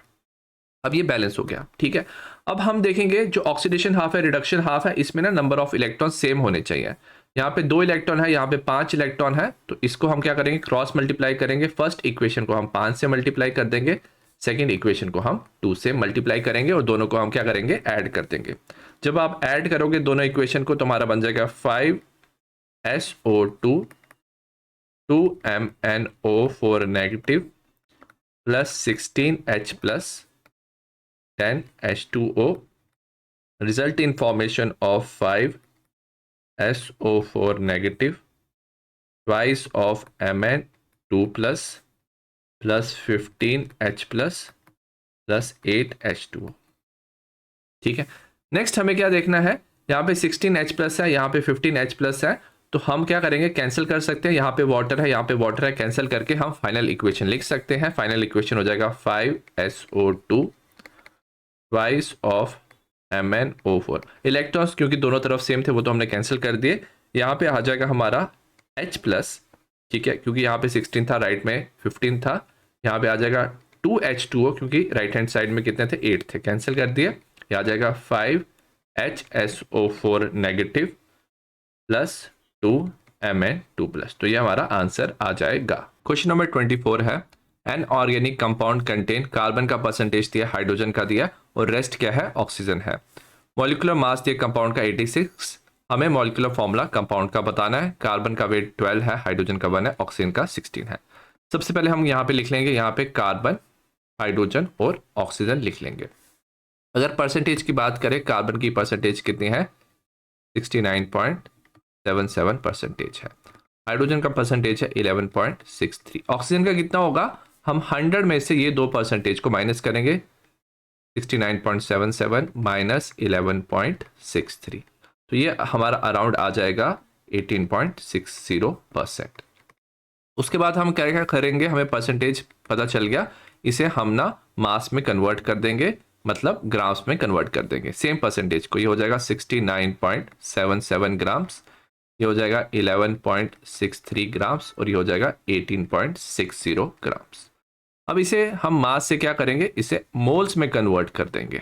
अब ये बैलेंस हो गया, ठीक है। अब हम देखेंगे जो ऑक्सीडेशन हाफ है, रिडक्शन हाफ है, इसमें ना नंबर ऑफ इलेक्ट्रॉन सेम होने चाहिए। यहाँ पे 2 इलेक्ट्रॉन है, यहाँ पे 5 इलेक्ट्रॉन है, तो इसको हम क्या करेंगे, क्रॉस मल्टीप्लाई करेंगे। फर्स्ट इक्वेशन को हम 5 से मल्टीप्लाई कर देंगे, सेकेंड इक्वेशन को हम 2 से मल्टीप्लाई करेंगे और दोनों को हम क्या करेंगे, ऐड कर देंगे। जब आप ऐड करोगे दोनों इक्वेशन को तो हमारा बन जाएगा 5SO2 2MnO4 negative plus 16H plus 10H2O result in formation of 5SO4 negative twice of Mn2 plus 15H plus 8H2O। ठीक है, नेक्स्ट हमें क्या देखना है, यहाँ पे 16H प्लस है, यहाँ पे 15H प्लस है, तो हम क्या करेंगे, कैंसिल कर सकते हैं। यहाँ पे वाटर है, यहाँ पे वाटर है, कैंसिल करके हम फाइनल इक्वेशन लिख सकते हैं। फाइनल इक्वेशन हो जाएगा 5SO2 twice of MnO4। Electrons क्योंकि दोनों तरफ सेम थे वो तो हमने कैंसिल कर दिए। यहाँ पे आ जाएगा हमारा H प्लस, ठीक है, क्योंकि यहाँ पे 16 था, राइट में 15 था। यहाँ पे आ जाएगा 2H2O क्योंकि राइट हैंड साइड में कितने थे, 8 थे, कैंसिल कर दिए। ये आ जाएगा 5HSO4 negative plus 2Mn2 plus. तो ये हमारा आंसर आ जाएगा। क्वेश्चन नंबर 24 है, an organic compound contain, carbon का परसेंटेज दिया, हाइड्रोजन का दिया और रेस्ट क्या है, ऑक्सीजन है। मॉलिक्यूलर मास दिया कंपाउंड का 86, हमें मॉलिक्यूलर फॉर्मूला कंपाउंड का बताना है। कार्बन का वेट 12 है, हाइड्रोजन का 1 है, ऑक्सीजन का 16 है। सबसे पहले हम यहाँ पे लिख लेंगे, यहाँ पे कार्बन, हाइड्रोजन और ऑक्सीजन लिख लेंगे। अगर परसेंटेज की बात करें, कार्बन की परसेंटेज कितनी है, 69.77 परसेंटेज है। हाइड्रोजन का परसेंटेज है 11.63। ऑक्सीजन का कितना होगा, हम 100 में से ये 2% को माइनस करेंगे, 69.77 माइनस 11.63, तो ये हमारा अराउंड आ जाएगा 18.60%। उसके बाद हम क्या करेंगे, हमें परसेंटेज पता चल गया, इसे हम ना मास में कन्वर्ट कर देंगे, मतलब ग्राम्स में कन्वर्ट कर देंगे सेम परसेंटेज को। ये हो जाएगा 69.77 ग्राम्स, ये हो जाएगा 11.63 ग्राम्स और ये हो जाएगा 18.60 ग्राम्स। अब इसे हम मास से क्या करेंगे, इसे मोल्स में कन्वर्ट कर देंगे।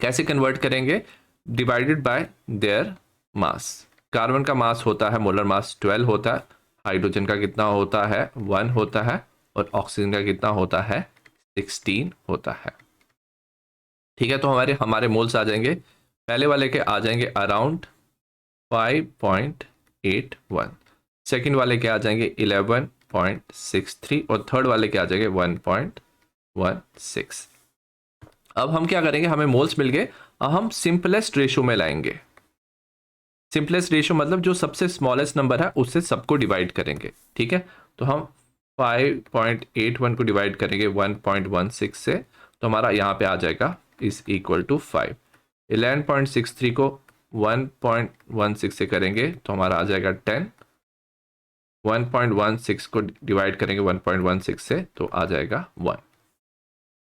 कैसे कन्वर्ट करेंगे, divided by their mass. Carbon का मास होता है, मोलर मास 12 होता है, हाइड्रोजन का कितना होता है, 1 होता है, और ऑक्सीजन का कितना होता है, 16 होता है। ठीक है, तो हमारे मोल्स आ जाएंगे, पहले वाले के आ जाएंगे अराउंड 5.81, सेकेंड वाले के आ जाएंगे 11.63 और थर्ड वाले के आ जाएंगे 1.16। अब हम क्या करेंगे, हमें मोल्स मिल गए, अब हम सिंपलेस्ट रेशो में लाएंगे। सिंपलेस्ट रेशो मतलब जो सबसे स्मॉलेस्ट नंबर है उससे सबको डिवाइड करेंगे। ठीक है, तो हम 5.81 को डिवाइड करेंगे 1.16 से, तो हमारा यहाँ पे आ जाएगा इज इक्वल टू 5। 11.63 को 1.16 से करेंगे तो हमारा आ जाएगा 10। 1.16 को डिवाइड करेंगे 1.16 से तो आ जाएगा 1।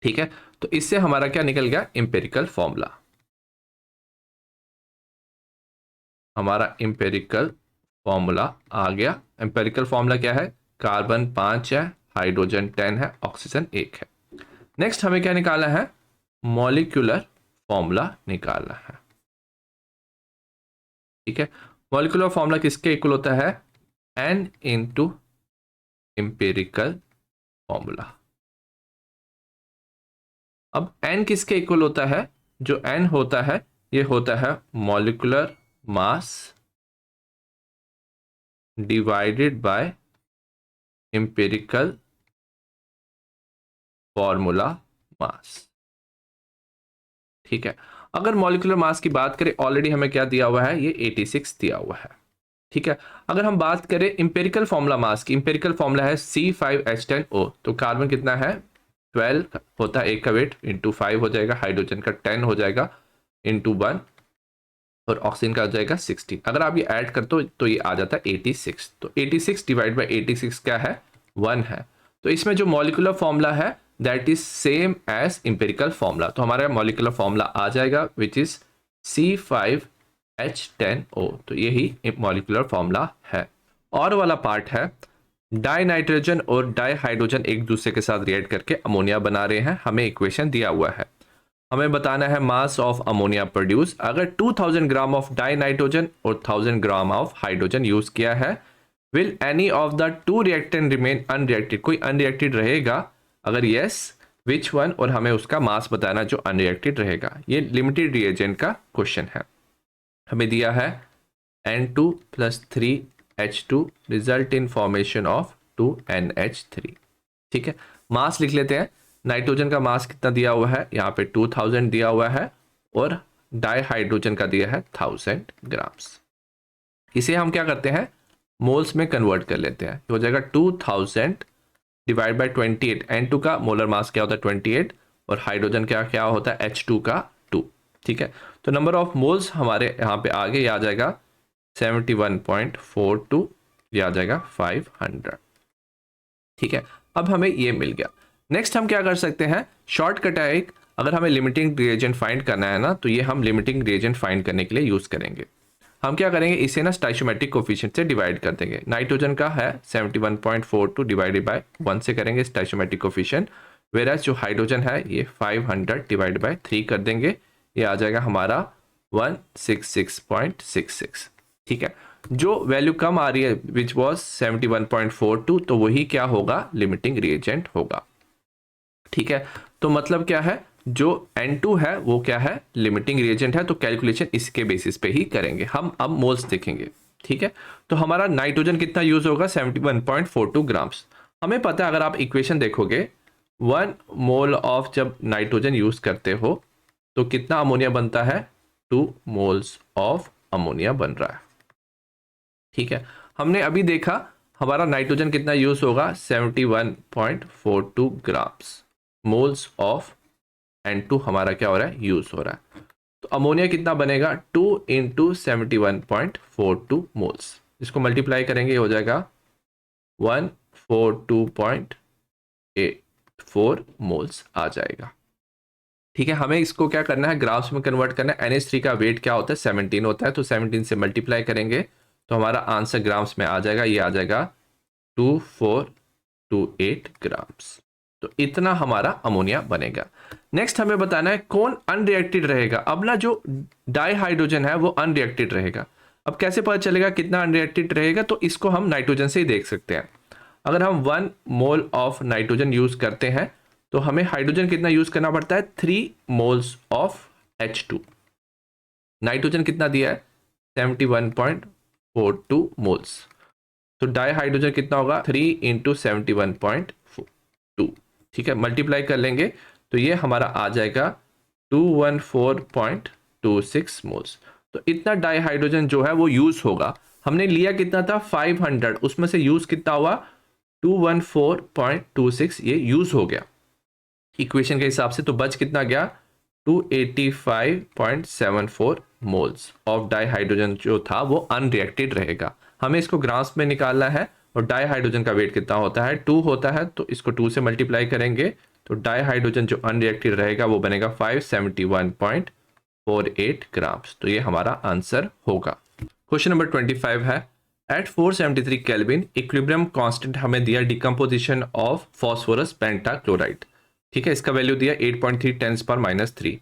ठीक है, तो इससे हमारा क्या निकल गया, इंपेरिकल फॉर्मूला। हमारा इंपेरिकल फॉर्मूला आ गया। इंपेरिकल फॉर्मूला क्या है, कार्बन 5 है, हाइड्रोजन 10 है, ऑक्सीजन 1 है। नेक्स्ट हमें क्या निकालना है, मॉलिक्यूलर फॉर्मूला निकालना है। ठीक है, मॉलिक्यूलर फॉर्मूला किसके इक्वल होता है, n इंटू इंपेरिकल फॉर्मूला। अब n किसके इक्वल होता है, जो n होता है ये होता है molecular mass divided by empirical formula mass. ठीक है, अगर मॉलिक्यूलर मास की बात करें, ऑलरेडी हमें क्या दिया हुआ है, ये 86 दिया हुआ है। ठीक है, अगर हम बात करें इंपेरिकल फॉर्मूला मास की, इंपेरिकल फॉर्मूला है C5H10O, तो कार्बन कितना है 12 होता है, एक का वेट इंटू 5 हो जाएगा, हाइड्रोजन का 10 हो जाएगा इंटू 1 और ऑक्सीजन का आ जाएगा 16। अगर आप ये ऐड कर तो ये आ जाता है 86। तो 86 डिवाइड बाई 86 क्या है, 1 है। तो इसमें जो मॉलिक्यूलर फॉर्मूला है that is same as empirical formula, तो हमारा मॉलिक्यूलर फॉर्मूला आ जाएगा विच इज C5H10O। तो यही मॉलिक्यूलर फॉर्मूला है। और वाला पार्ट है डाई नाइट्रोजन और डाई हाइड्रोजन एक दूसरे के साथ रिएक्ट करके अमोनिया बना रहे हैं, हमें इक्वेशन दिया हुआ है। हमें बताना है मास ऑफ अमोनिया प्रोड्यूस। अगर 2000 ग्राम ऑफ डाई नाइट्रोजन और 1000 ग्राम ऑफ हाइड्रोजन यूज किया है, will any of the two reactant remain unreacted, कोई अनरिएक्टेड रहेगा? अगर यस, विच वन, और हमें उसका मास बताना जो अनरिएक्टेड रहेगा। ये लिमिटेड रिएजेंट का क्वेश्चन है। हमें दिया है N2 + 3H2 result in formation of 2NH3। ठीक है, मास लिख लेते हैं। नाइट्रोजन का मास कितना दिया हुआ है, यहाँ पे 2000 दिया हुआ है, और डाई हाइड्रोजन का दिया है 1000 ग्राम्स। इसे हम क्या करते हैं, मोल्स में कन्वर्ट कर लेते हैं। हो जाएगा 2000 डिवाइड बाई 28। N2 का मोलर मास क्या होता है 28, और हाइड्रोजन क्या क्या होता है H2 का 2। ठीक है, तो नंबर ऑफ मोल्स हमारे यहाँ पे आगे आ जाएगा 71.42, ये आ जाएगा 500। ठीक है, अब हमें ये मिल गया। नेक्स्ट हम क्या कर सकते हैं, शॉर्टकट है एक। अगर हमें लिमिटिंग रिएजेंट फाइंड करना है ना, तो ये हम लिमिटिंग रिएजेंट फाइंड करने के लिए यूज करेंगे। हम क्या करेंगे, इसे ना स्टाइचोमेट्रिक कोफिशिएंट से डिवाइड कर देंगे। नाइट्रोजन का है 71.42 डिवाइडेड बाय 1 से करेंगे स्टाइचोमेट्रिक कोफिशिएंट, वेराज जो हाइड्रोजन है ये 500 डिवाइड बाय 3 कर देंगे, ये आ जाएगा हमारा 166.66। ठीक है, जो वैल्यू कम आ रही है विच वॉज 71.42, तो वही क्या होगा, लिमिटिंग रिएजेंट होगा। ठीक है, तो मतलब क्या है, जो N2 है वो क्या है, लिमिटिंग रिएजेंट है, तो कैलकुलेशन इसके बेसिस पे ही करेंगे हम। अब मोल्स देखेंगे। ठीक है, तो हमारा नाइट्रोजन कितना यूज होगा, 71.42 ग्राम्स। हमें पता है, अगर आप इक्वेशन देखोगे, 1 मोल ऑफ जब नाइट्रोजन यूज करते हो तो कितना अमोनिया बनता है, 2 मोल्स ऑफ अमोनिया बन रहा है। ठीक है, हमने अभी देखा हमारा नाइट्रोजन कितना यूज होगा, 71.42 ग्राम्स। मोल्स ऑफ N2 हमारा क्या हो रहा है, यूज हो रहा है। तो अमोनिया कितना बनेगा, 2 × 71.42 मोल्स। इसको मल्टीप्लाई करेंगे, हो जाएगा 142.84 मोल्स आ जाएगा। ठीक है, हमें इसको क्या करना है, ग्राफ्स में कन्वर्ट करना है। NH3 का वेट क्या होता है, 17 होता है, तो 17 से मल्टीप्लाई करेंगे तो हमारा आंसर ग्राम्स में आ जाएगा, ये आ जाएगा 2428 ग्राम्स। तो इतना हमारा अमोनिया बनेगा। नेक्स्ट हमें बताना है कौन अनरिएक्टेड रहेगा। अब ना जो डाई हाइड्रोजन है वो अनरिएक्टेड रहेगा। अब कैसे पता चलेगा कितना अनरिएक्टेड रहेगा, तो इसको हम नाइट्रोजन से ही देख सकते हैं। अगर हम 1 मोल ऑफ नाइट्रोजन यूज करते हैं तो हमें हाइड्रोजन कितना यूज करना पड़ता है, 3 मोल्स ऑफ H2। नाइट्रोजन कितना दिया है, 71.42 मोल्स, तो डाई हाइड्रोजन कितना होगा, 3 × 71.2। ठीक है, मल्टीप्लाई कर लेंगे तो ये हमारा आ जाएगा 214.26 मोल्स। तो इतना डाई हाइड्रोजन जो है वो यूज होगा। हमने लिया कितना था, 500, उसमें से यूज कितना हुआ, 214.26, ये यूज हो गया इक्वेशन के हिसाब से। तो बच कितना गया, 285.74 मोल्स ऑफ डाई हाइड्रोजन जो था वो अनरिएक्टेड रहेगा। हमें इसको ग्राम्स में निकालना है, और डाई हाइड्रोजन का वेट कितना होता है, 2 होता है, तो इसको 2 से मल्टीप्लाई करेंगे तो डाई हाइड्रोजन जो अनरिएक्टेड रहेगा वो बनेगा 571.48 ग्राम्स। तो ये हमारा आंसर होगा। क्वेश्चन नंबर 25 है, एट 473 केल्विन इक्विलिब्रियम कांस्टेंट हमें दिया डिकम्पोजिशन ऑफ फॉस्फोरस पेंटाक्लोराइड। ठीक है, इसका वैल्यू दिया 8.3 × 10⁻³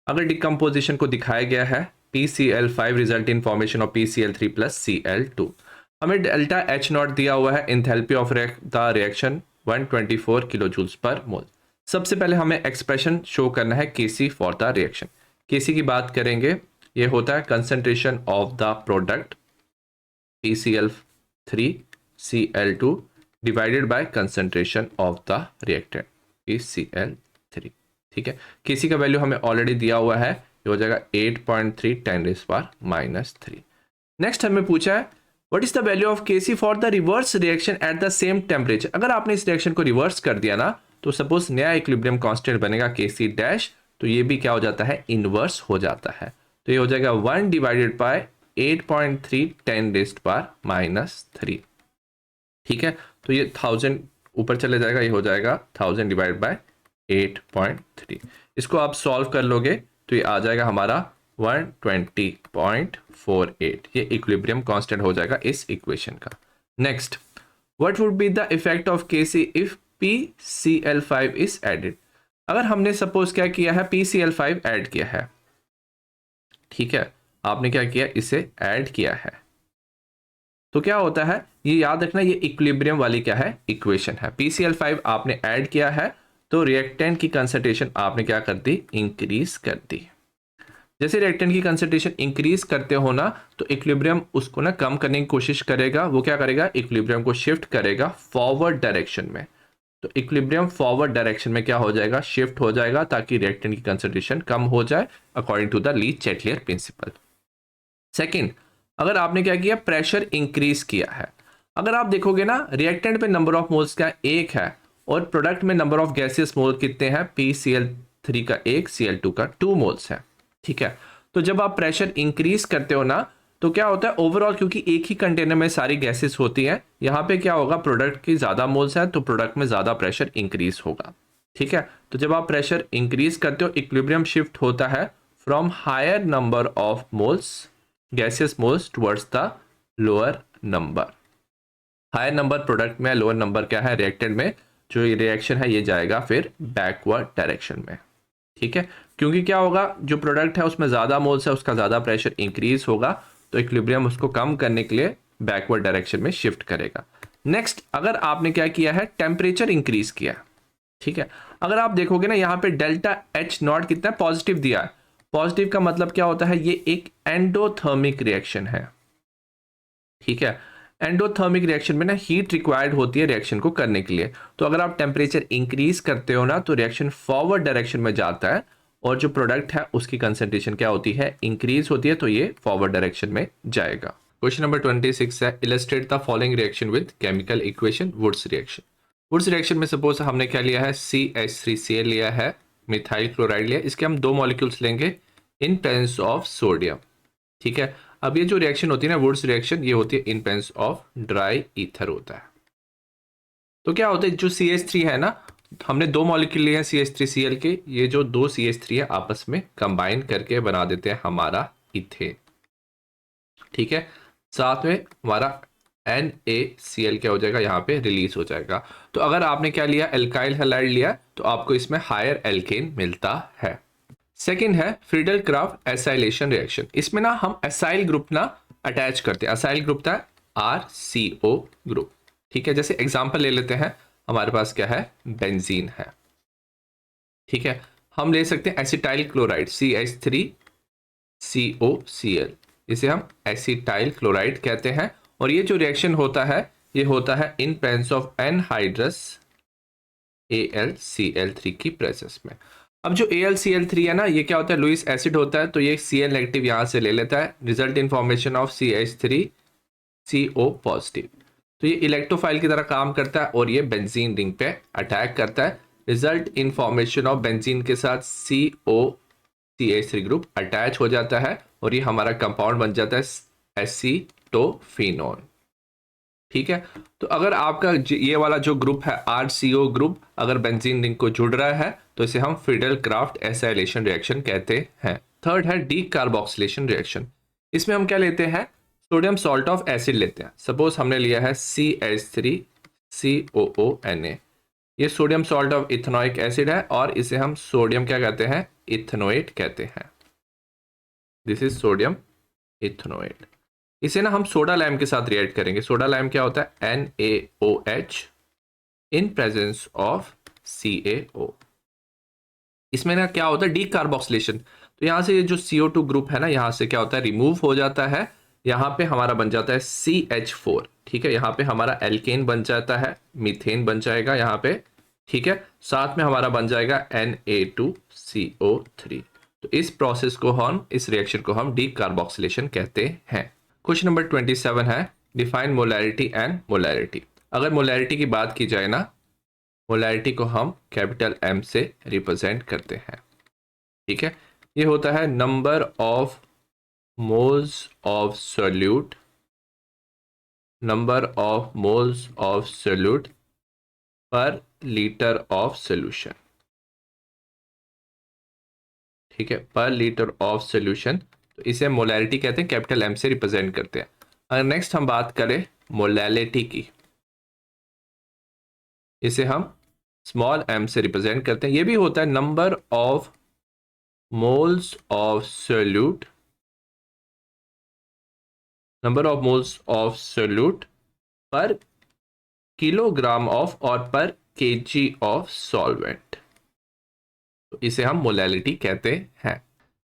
अगर डिकम्पोजिशन को दिखाया गया है PCl5 result in formation of PCl3 + Cl2। हमें डेल्टा H0 दिया हुआ है, एंथैल्पी ऑफ द रिएक्शन 124 किलोजूल्स पर मोल। सबसे पहले हमें एक्सप्रेशन शो करना है Kc for the reaction. Kc की बात करेंगे, ये होता है concentration of the product PCl3 Cl2 divided by concentration of the reactant PCl3। ठीक है, Kc का वैल्यू हमें ऑलरेडी दिया हुआ है, ये हो जाएगा 8.3 10⁻³ नेक्स्ट हमें पूछा है what is the value of Kc for the reverse reaction at the same temperature. अगर आपने इस रिएक्शन को रिवर्स कर दिया ना, तो सपोज नया इक्विलिब्रियम कांस्टेंट बनेगा Kc डैश, तो ये भी क्या हो जाता है, इनवर्स हो जाता है। तो ये हो जाएगा 1 डिवाइडेड बाय 8.3 10⁻³ ठीक है, तो ये 1000 ऊपर चले जाएगा, ये हो जाएगा 1000 डिवाइड बाय 8.3। इसको आप सॉल्व कर लोगे तो ये आ जाएगा हमारा 120.48। ये इक्विलिब्रियम कांस्टेंट हो जाएगा इस इक्वेशन का। Next what would be the effect of KC if PCl5 is added. अगर हमने सपोज क्या किया है, PCl5 ऐड किया है, ठीक है, आपने क्या किया, इसे ऐड किया है, तो क्या होता है, ये याद रखना, ये इक्विलिब्रियम वाली क्या है, इक्वेशन है। PCl5 आपने ऐड किया है तो रिएक्टेंट की कंसंट्रेशन आपने क्या कर दी, इंक्रीज कर दी। जैसे रिएक्टेंट की कंसंट्रेशन इंक्रीज करते हो ना, तो इक्विलिब्रियम उसको ना कम करने की कोशिश करेगा, वो क्या करेगा, इक्विलिब्रियम को शिफ्ट करेगा फॉरवर्ड डायरेक्शन में। तो इक्विलिब्रियम फॉरवर्ड डायरेक्शन में क्या हो जाएगा, शिफ्ट हो जाएगा, ताकि रिएक्टेंट की कंसंट्रेशन कम हो जाए according to the Le Chatelier principle. Second, अगर आपने क्या किया, प्रेशर इंक्रीज किया है, अगर आप देखोगे ना रिएक्टेंट पे नंबर ऑफ मोल्स का एक है और प्रोडक्ट में नंबर ऑफ गैसियस मोल कितने हैं, PCl3 का एक, Cl2 का 2 मोल्स है, ठीक है। तो जब आप प्रेशर इंक्रीज करते हो ना, तो क्या होता है ओवरऑल, क्योंकि एक ही कंटेनर में सारी गैसेस होती हैं, यहाँ पे क्या होगा, प्रोडक्ट की ज्यादा मोल्स है तो प्रोडक्ट में ज्यादा प्रेशर इंक्रीज होगा, ठीक है। तो जब आप प्रेशर इंक्रीज करते हो, इक्विलिब्रियम शिफ्ट होता है from higher number of moles, gaseous moles, towards the lower number. Higher number product में, लोअर नंबर क्या है, रिएक्टेंट में, जो ये रिएक्शन है ये जाएगा फिर बैकवर्ड डायरेक्शन में, ठीक है। क्योंकि क्या होगा, जो प्रोडक्ट है उसमें ज़्यादा मोल्स है, उसका ज़्यादा प्रेशर इंक्रीज होगा, तो इक्विलिब्रियम उसको कम करने के लिए बैकवर्ड डायरेक्शन में शिफ्ट करेगा। नेक्स्ट, अगर आपने क्या किया है, टेम्परेचर इंक्रीज किया, ठीक है, अगर आप देखोगे ना यहाँ पे डेल्टा H0 कितना पॉजिटिव दिया है, पॉजिटिव का मतलब क्या होता है, ये एक एंडोथर्मिक रिएक्शन है, ठीक है। एंडोथर्मिक रिएक्शन में ना हीट रिक्वायर्ड होती है रिएक्शन को करने के लिए, तो अगर आप टेम्परेचर इंक्रीज करते हो ना, तो रिएक्शन फॉरवर्ड डायरेक्शन में जाता है और जो प्रोडक्ट है उसकी कंसंट्रेशन क्या होती है, इंक्रीज होती है, तो ये फॉरवर्ड डायरेक्शन में जाएगा। क्वेश्चन नंबर 26 है, illustrate the following reaction with chemical equation Wurtz reaction. Wurtz reaction में सपोज हमने क्या लिया है, CH3Cl लिया है, मिथाइल क्लोराइड लिया, इसके हम दो मॉलिक्यूल्स लेंगे इन प्रेजेंस ऑफ सोडियम, ठीक है। अब ये जो रिएक्शन होती है ना, वुड्स रिएक्शन, ये होती है in presence of dry ether होता है। तो क्या होता है, जो CH3 है ना, हमने दो मॉलिक्यूल लिए हैं CH3Cl के, ये जो दो CH3 है आपस में कंबाइन करके बना देते हैं हमारा इथेन, ठीक है। साथ में हमारा NaCl क्या हो जाएगा, यहाँ पे रिलीज हो जाएगा। तो अगर आपने क्या लिया, एल्काइल हैलाइड लिया, तो आपको इसमें हायर एल्केन मिलता है। सेकेंड है फ्रीडल क्राफ्ट एसाइलेशन रिएक्शन। इसमें ना हम एसाइल ग्रुप ना अटैच करते हैं, एसाइल ग्रुप था RCO ग्रुप, ठीक है। जैसे एग्जांपल ले लेते हैं, हमारे पास क्या है, बेंजीन है, ठीक है। हम ले सकते हैं एसिटाइल क्लोराइड CH3COCl, इसे हम एसिटाइल क्लोराइड कहते हैं। और ये जो रिएक्शन होता है, ये होता है in presence of anhydrous AlCl3 की प्रेजेंस में। अब जो AlCl3 है ना, ये क्या होता है, लुईस एसिड होता है, तो ये Cl नेगेटिव यहां से ले लेता है, result in formation of CH3CO positive. तो ये इलेक्ट्रोफाइल की तरह काम करता है और ये बेंजीन रिंग पे अटैक करता है, result in formation of benzene के साथ COCH3 ग्रुप अटैच हो जाता है और ये हमारा कंपाउंड बन जाता है एसीटोफिनोन, ठीक है। तो अगर आपका ये वाला जो ग्रुप है RCO ग्रुप अगर बेंजीन रिंग को जुड़ रहा है, तो इसे हम फ्रीडल क्राफ्ट एसाइलेशन रिएक्शन कहते हैं। थर्ड है डी कार्बोक्सिलेशन रिएक्शन। इसमें हम क्या लेते हैं, सोडियम सॉल्ट ऑफ एसिड लेते हैं। सपोज हमने लिया है CH3COONA, ये sodium salt of ethanoic acid है और इसे हम सोडियम क्या कहते हैं, इथेनोएट कहते हैं। This is sodium ethanoate. इसे ना हम सोडा लाइम के साथ रिएक्ट करेंगे। सोडा लाइम क्या होता है, NaOH in presence of CaO। इसमें ना क्या होता है, डी कार्बोक्सिलेशन, तो यहां से ये जो CO2 ग्रुप है ना, यहां से क्या होता है, रिमूव हो जाता है, यहां पे हमारा बन जाता है CH4, ठीक है। यहां पे हमारा एल्केन बन जाता है, मीथेन बन जाएगा यहां पे, ठीक है। साथ में हमारा बन जाएगा Na2CO3। तो इस प्रोसेस को हम, इस रिएक्शन को हम डी कार्बोक्सिलेशन कहते हैं। क्वेश्चन नंबर 27 है, डिफाइन मोलैरिटी एंड मोलैरिटी। अगर मोलैरिटी की बात की जाए ना, मोलैरिटी को हम कैपिटल M से रिप्रेजेंट करते हैं, ठीक है। ये होता है number of moles of solute, number of moles of solute पर लीटर ऑफ सोल्यूशन, ठीक है, पर लीटर ऑफ सोल्यूशन। तो इसे मोलैरिटी कहते हैं, कैपिटल M से रिप्रेजेंट करते हैं। अगर नेक्स्ट हम बात करें मोलैलिटी की, इसे हम स्मॉल m से रिप्रेजेंट करते हैं। ये भी होता है number of moles of solute, number of moles of solute पर किलोग्राम ऑफ और पर केजी ऑफ सॉल्वेंट, तो इसे हम मोलैलिटी कहते हैं।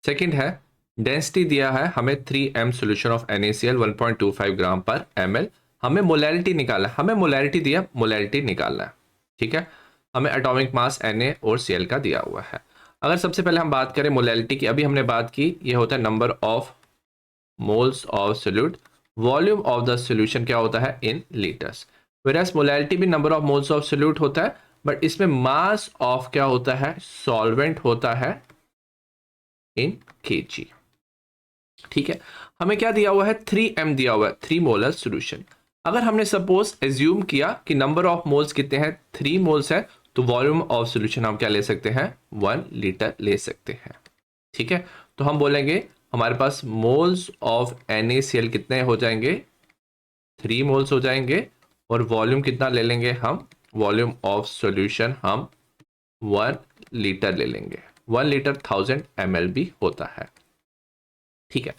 सेकंड है डेंसिटी दिया है हमें 3m सॉल्यूशन ऑफ NaCl 1.25 ग्राम पर ml। हमें मोलैलिटी निकालना है, हमें मोलैलिटी दिया, मोलैलिटी निकालना है। ठीक है, हमें एटॉमिक मास Na और Cl का दिया हुआ है। अगर सबसे पहले हम बात करें मोलैलिटी की, अभी हमने बात की, ये होता है number of moles of solute, volume of the solution क्या होता है इन लीटर्स। वेरास मोलैलिटी भी number of moles of solute होता है, बट इसमें मास ऑफ क्या होता है सॉल्वेंट होता है इन केजी। ठीक है, हमें क्या दिया हुआ है 3m दिया हुआ है, 3 मोलर सोल्यूशन। अगर हमने सपोज एज्यूम किया कि नंबर ऑफ मोल्स कितने हैं 3 मोल्स है, तो वॉल्यूम ऑफ सोल्यूशन हम क्या ले सकते हैं 1 लीटर ले सकते हैं। ठीक है, तो हम बोलेंगे हमारे पास मोल्स ऑफ NaCl कितने हो जाएंगे 3 मोल्स हो जाएंगे, और वॉल्यूम कितना ले लेंगे हम, वॉल्यूम ऑफ सॉल्यूशन हम 1 लीटर ले लेंगे। 1 लीटर 1000 ml भी होता है। ठीक है,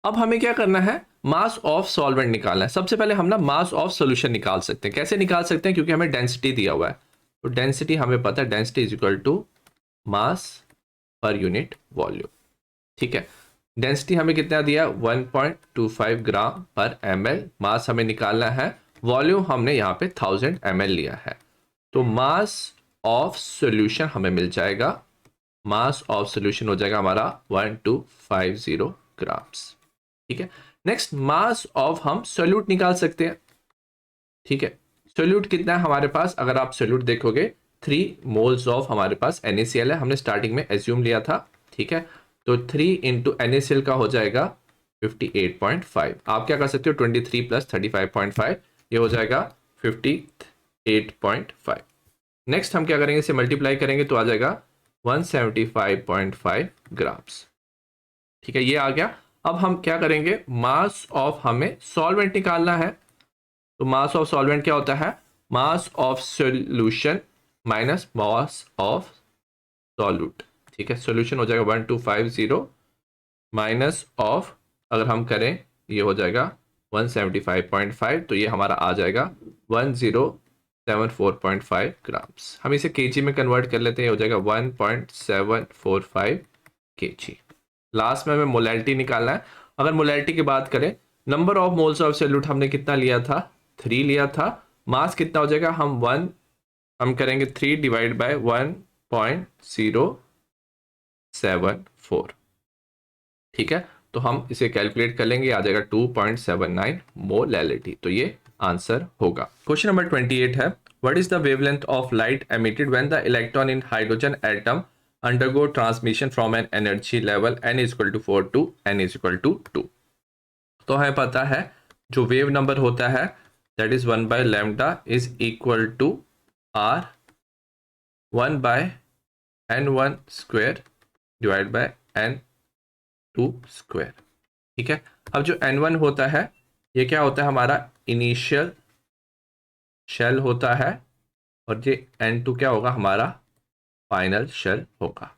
अब हमें क्या करना है मास ऑफ सॉल्वेंट निकालना है। सबसे पहले हम ना मास ऑफ सॉल्यूशन निकाल सकते हैं। कैसे निकाल सकते हैं, क्योंकि हमें डेंसिटी दिया हुआ है, तो डेंसिटी हमें पता है, density is equal to mass per unit volume. ठीक है, डेंसिटी हमें कितना दिया 1.25 ग्राम पर ml, मास हमें निकालना है, वॉल्यूम हमने यहाँ पे 1000 ml लिया है, तो मास ऑफ सॉल्यूशन हमें मिल जाएगा, मास ऑफ सॉल्यूशन हो जाएगा हमारा 1250 ग्राम्स। ठीक है, नेक्स्ट मास ऑफ हम सोल्यूट निकाल सकते हैं। ठीक है, सोल्यूट कितना है हमारे पास, अगर आप सोल्यूट देखोगे 3 मोल्स ऑफ हमारे पास NaCl है, हमने स्टार्टिंग में एज्यूम लिया था। ठीक है, तो 3 इंटू NaCl का हो जाएगा 58.5। आप क्या कर सकते हो 23 प्लस 35.5, ये हो जाएगा 58.5। नेक्स्ट हम क्या करेंगे, इसे मल्टीप्लाई करेंगे तो आ जाएगा 175.5 ग्राम्स। ठीक है, ये आ गया। अब हम क्या करेंगे मास ऑफ हमें सॉल्वेंट निकालना है, तो मास ऑफ सॉल्वेंट क्या होता है mass of solution minus mass of solute. ठीक है, सॉल्यूशन हो जाएगा 1250 माइनस ऑफ, अगर हम करें ये हो जाएगा 175.5, तो ये हमारा आ जाएगा 1074.5 ग्राम्स। हम इसे केजी में कन्वर्ट कर लेते हैं, हो जाएगा 1.745 केजी। लास्ट में हमें मोलैलिटी निकालना है। अगर मोलैलिटी की बात करें, number of moles of solute हमने कितना लिया था 3 लिया था, मास कितना हो जाएगा हम करेंगे 3 डिवाइड बाय 1.074। ठीक है, तो हम इसे कैलकुलेट कर लेंगे, आ जाएगा 2.79 मोलैलिटी, तो ये आंसर होगा। क्वेश्चन नंबर 28 है what is the wavelength of light emitted when the electron in hydrogen atom undergo transmission from an energy level n is equal to 4 to n is equal to 2। तो हमें पता है जो wave number होता है that is 1 by lambda is equal to r 1 by n1 square divide by n2 square. ठीक है, अब जो n1 होता है ये क्या होता है हमारा इनिशियल शेल होता है, और ये n2 क्या होगा हमारा फाइनल शेल होगा।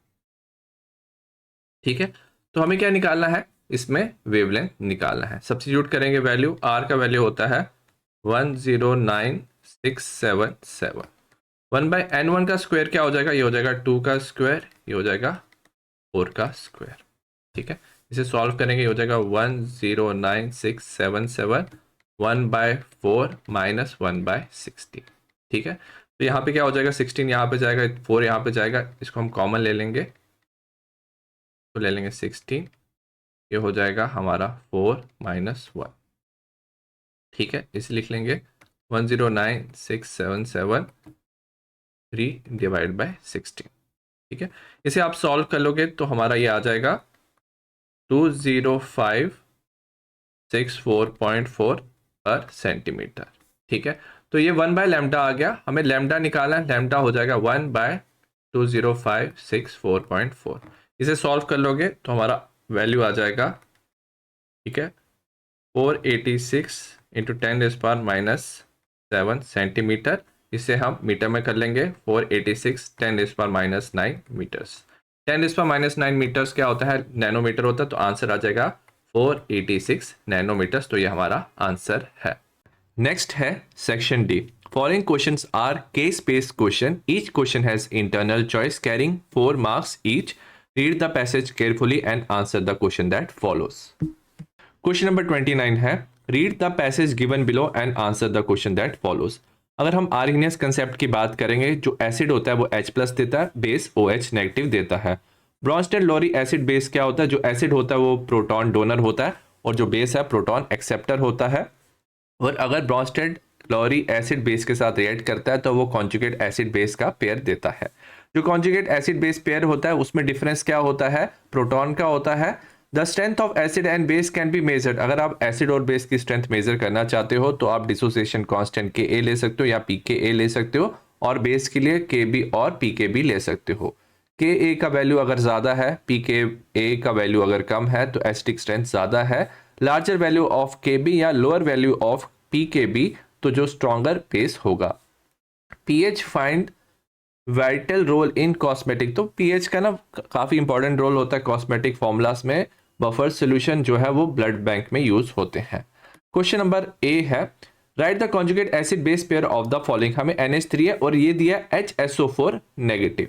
ठीक है, तो हमें क्या निकालना है इसमें वेवलेंथ निकालना है। सब्स्टिट्यूट करेंगे वैल्यू, r का वैल्यू होता है 109,677। 1 बाय n1 का स्क्वायर क्या हो जाएगा, ये हो जाएगा 2 का स्क्वायर, ये हो जाएगा 4 का स्क्वायर। ठीक है, इसे सॉल्व करेंगे, ये हो जाएगा 109,677 1 बाय 4 माइनस 1 बाय 16। ठीक है, तो यहाँ पे क्या हो जाएगा 16 यहाँ पे जाएगा, 4 यहाँ पे जाएगा, इसको हम कॉमन ले लेंगे, तो ले लेंगे 16, ये हो जाएगा हमारा 4 माइनस 1। ठीक है, इसे लिख लेंगे 109,677 3 डिवाइड बाय 16। ठीक है, इसे आप सॉल्व कर लोगे तो हमारा ये आ जाएगा 20,564.4 पर सेंटीमीटर। ठीक है, तो ये 1 बाय लैम्डा आ गया, हमें लैम्डा निकालना है, लैम्डा हो जाएगा 1 बाय 20,564.4। इसे सॉल्व कर लोगे तो हमारा वैल्यू आ जाएगा, ठीक है, 486 into 10 rays power minus 7 centimetre. इसे हम मीटर में कर लेंगे 486 10⁻⁹ मीटर्स। 10⁻⁹ मीटर्स क्या होता है, नैनोमीटर होता है, तो आंसर आ जाएगा 486 नैनोमीटर्स। तो ये हमारा आंसर है। नेक्स्ट है section D. Following questions are case based question, each question has internal choice carrying 4 marks each. Read the passage carefully and answer the question that follows. Question number 29 है, read the passage given below and answer the question that follows. अगर हम आर्गेनियस concept की बात करेंगे, जो acid होता है वो H+ देता है, बेस OH नेगेटिव देता है। ब्रॉन्स्टेड लोरी एसिड बेस क्या होता है, जो एसिड होता है वो प्रोटॉन डोनर होता है और जो बेस है प्रोटॉन एक्सेप्टर होता है। और अगर ब्रॉन्स्टेड लोरी एसिड बेस के साथ रिएक्ट करता है तो वो कॉन्जुगेट एसिड बेस का पेयर देता है। जो कॉन्जुगेट एसिड बेस पेयर होता है उसमें डिफरेंस क्या होता है, प्रोटॉन का होता है। The strength of acid and base can be measured. अगर आप एसिड और बेस की स्ट्रेंथ मेजर करना चाहते हो तो आप डिसोसिएशन कांस्टेंट Ka ले सकते हो या pKa ले सकते हो, और बेस के लिए Kb और pKb ले सकते हो। Ka का वैल्यू अगर ज़्यादा है, pKa का वैल्यू अगर कम है तो एसिडिक स्ट्रेंथ ज़्यादा है। लार्जर वैल्यू ऑफ Kb या लोअर वैल्यू ऑफ pKb तो जो स्ट्रॉन्गर बेस होगा। pH find vital role in cosmetic. तो pH का ना काफ़ी इंपॉर्टेंट रोल होता है कॉस्मेटिक फॉर्मूलास में। बफर सोल्यूशन जो है वो ब्लड बैंक में यूज होते हैं। क्वेश्चन नंबर ए है, right the conjugate acid base pair of the following. हमें NH3 है और ये दिया HSO4 नेगेटिव।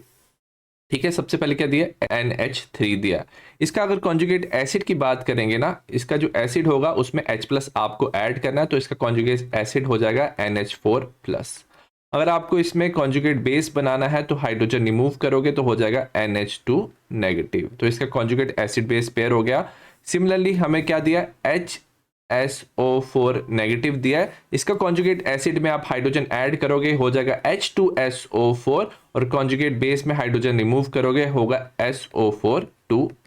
ठीक है, सबसे पहले क्या दिया, NH3 दिया। इसका अगर कॉन्जुगेट एसिड की बात करेंगे ना, इसका जो एसिड होगा उसमें H+ आपको ऐड करना है, तो इसका कॉन्जुगेट एसिड हो जाएगा NH4+। अगर आपको इसमें कॉन्जुगेट बेस बनाना है तो हाइड्रोजन रिमूव करोगे तो हो जाएगा NH2 नेगेटिव। तो इसका कॉन्जुगेट एसिड बेस पेयर हो गया। सिमिलरली हमें क्या दिया, HSO4 नेगेटिव दिया है। इसका कॉन्जुगेट एसिड में आप हाइड्रोजन ऐड करोगे हो जाएगा H2SO4, और कॉन्जुगेट बेस में हाइड्रोजन रिमूव करोगे होगा SO4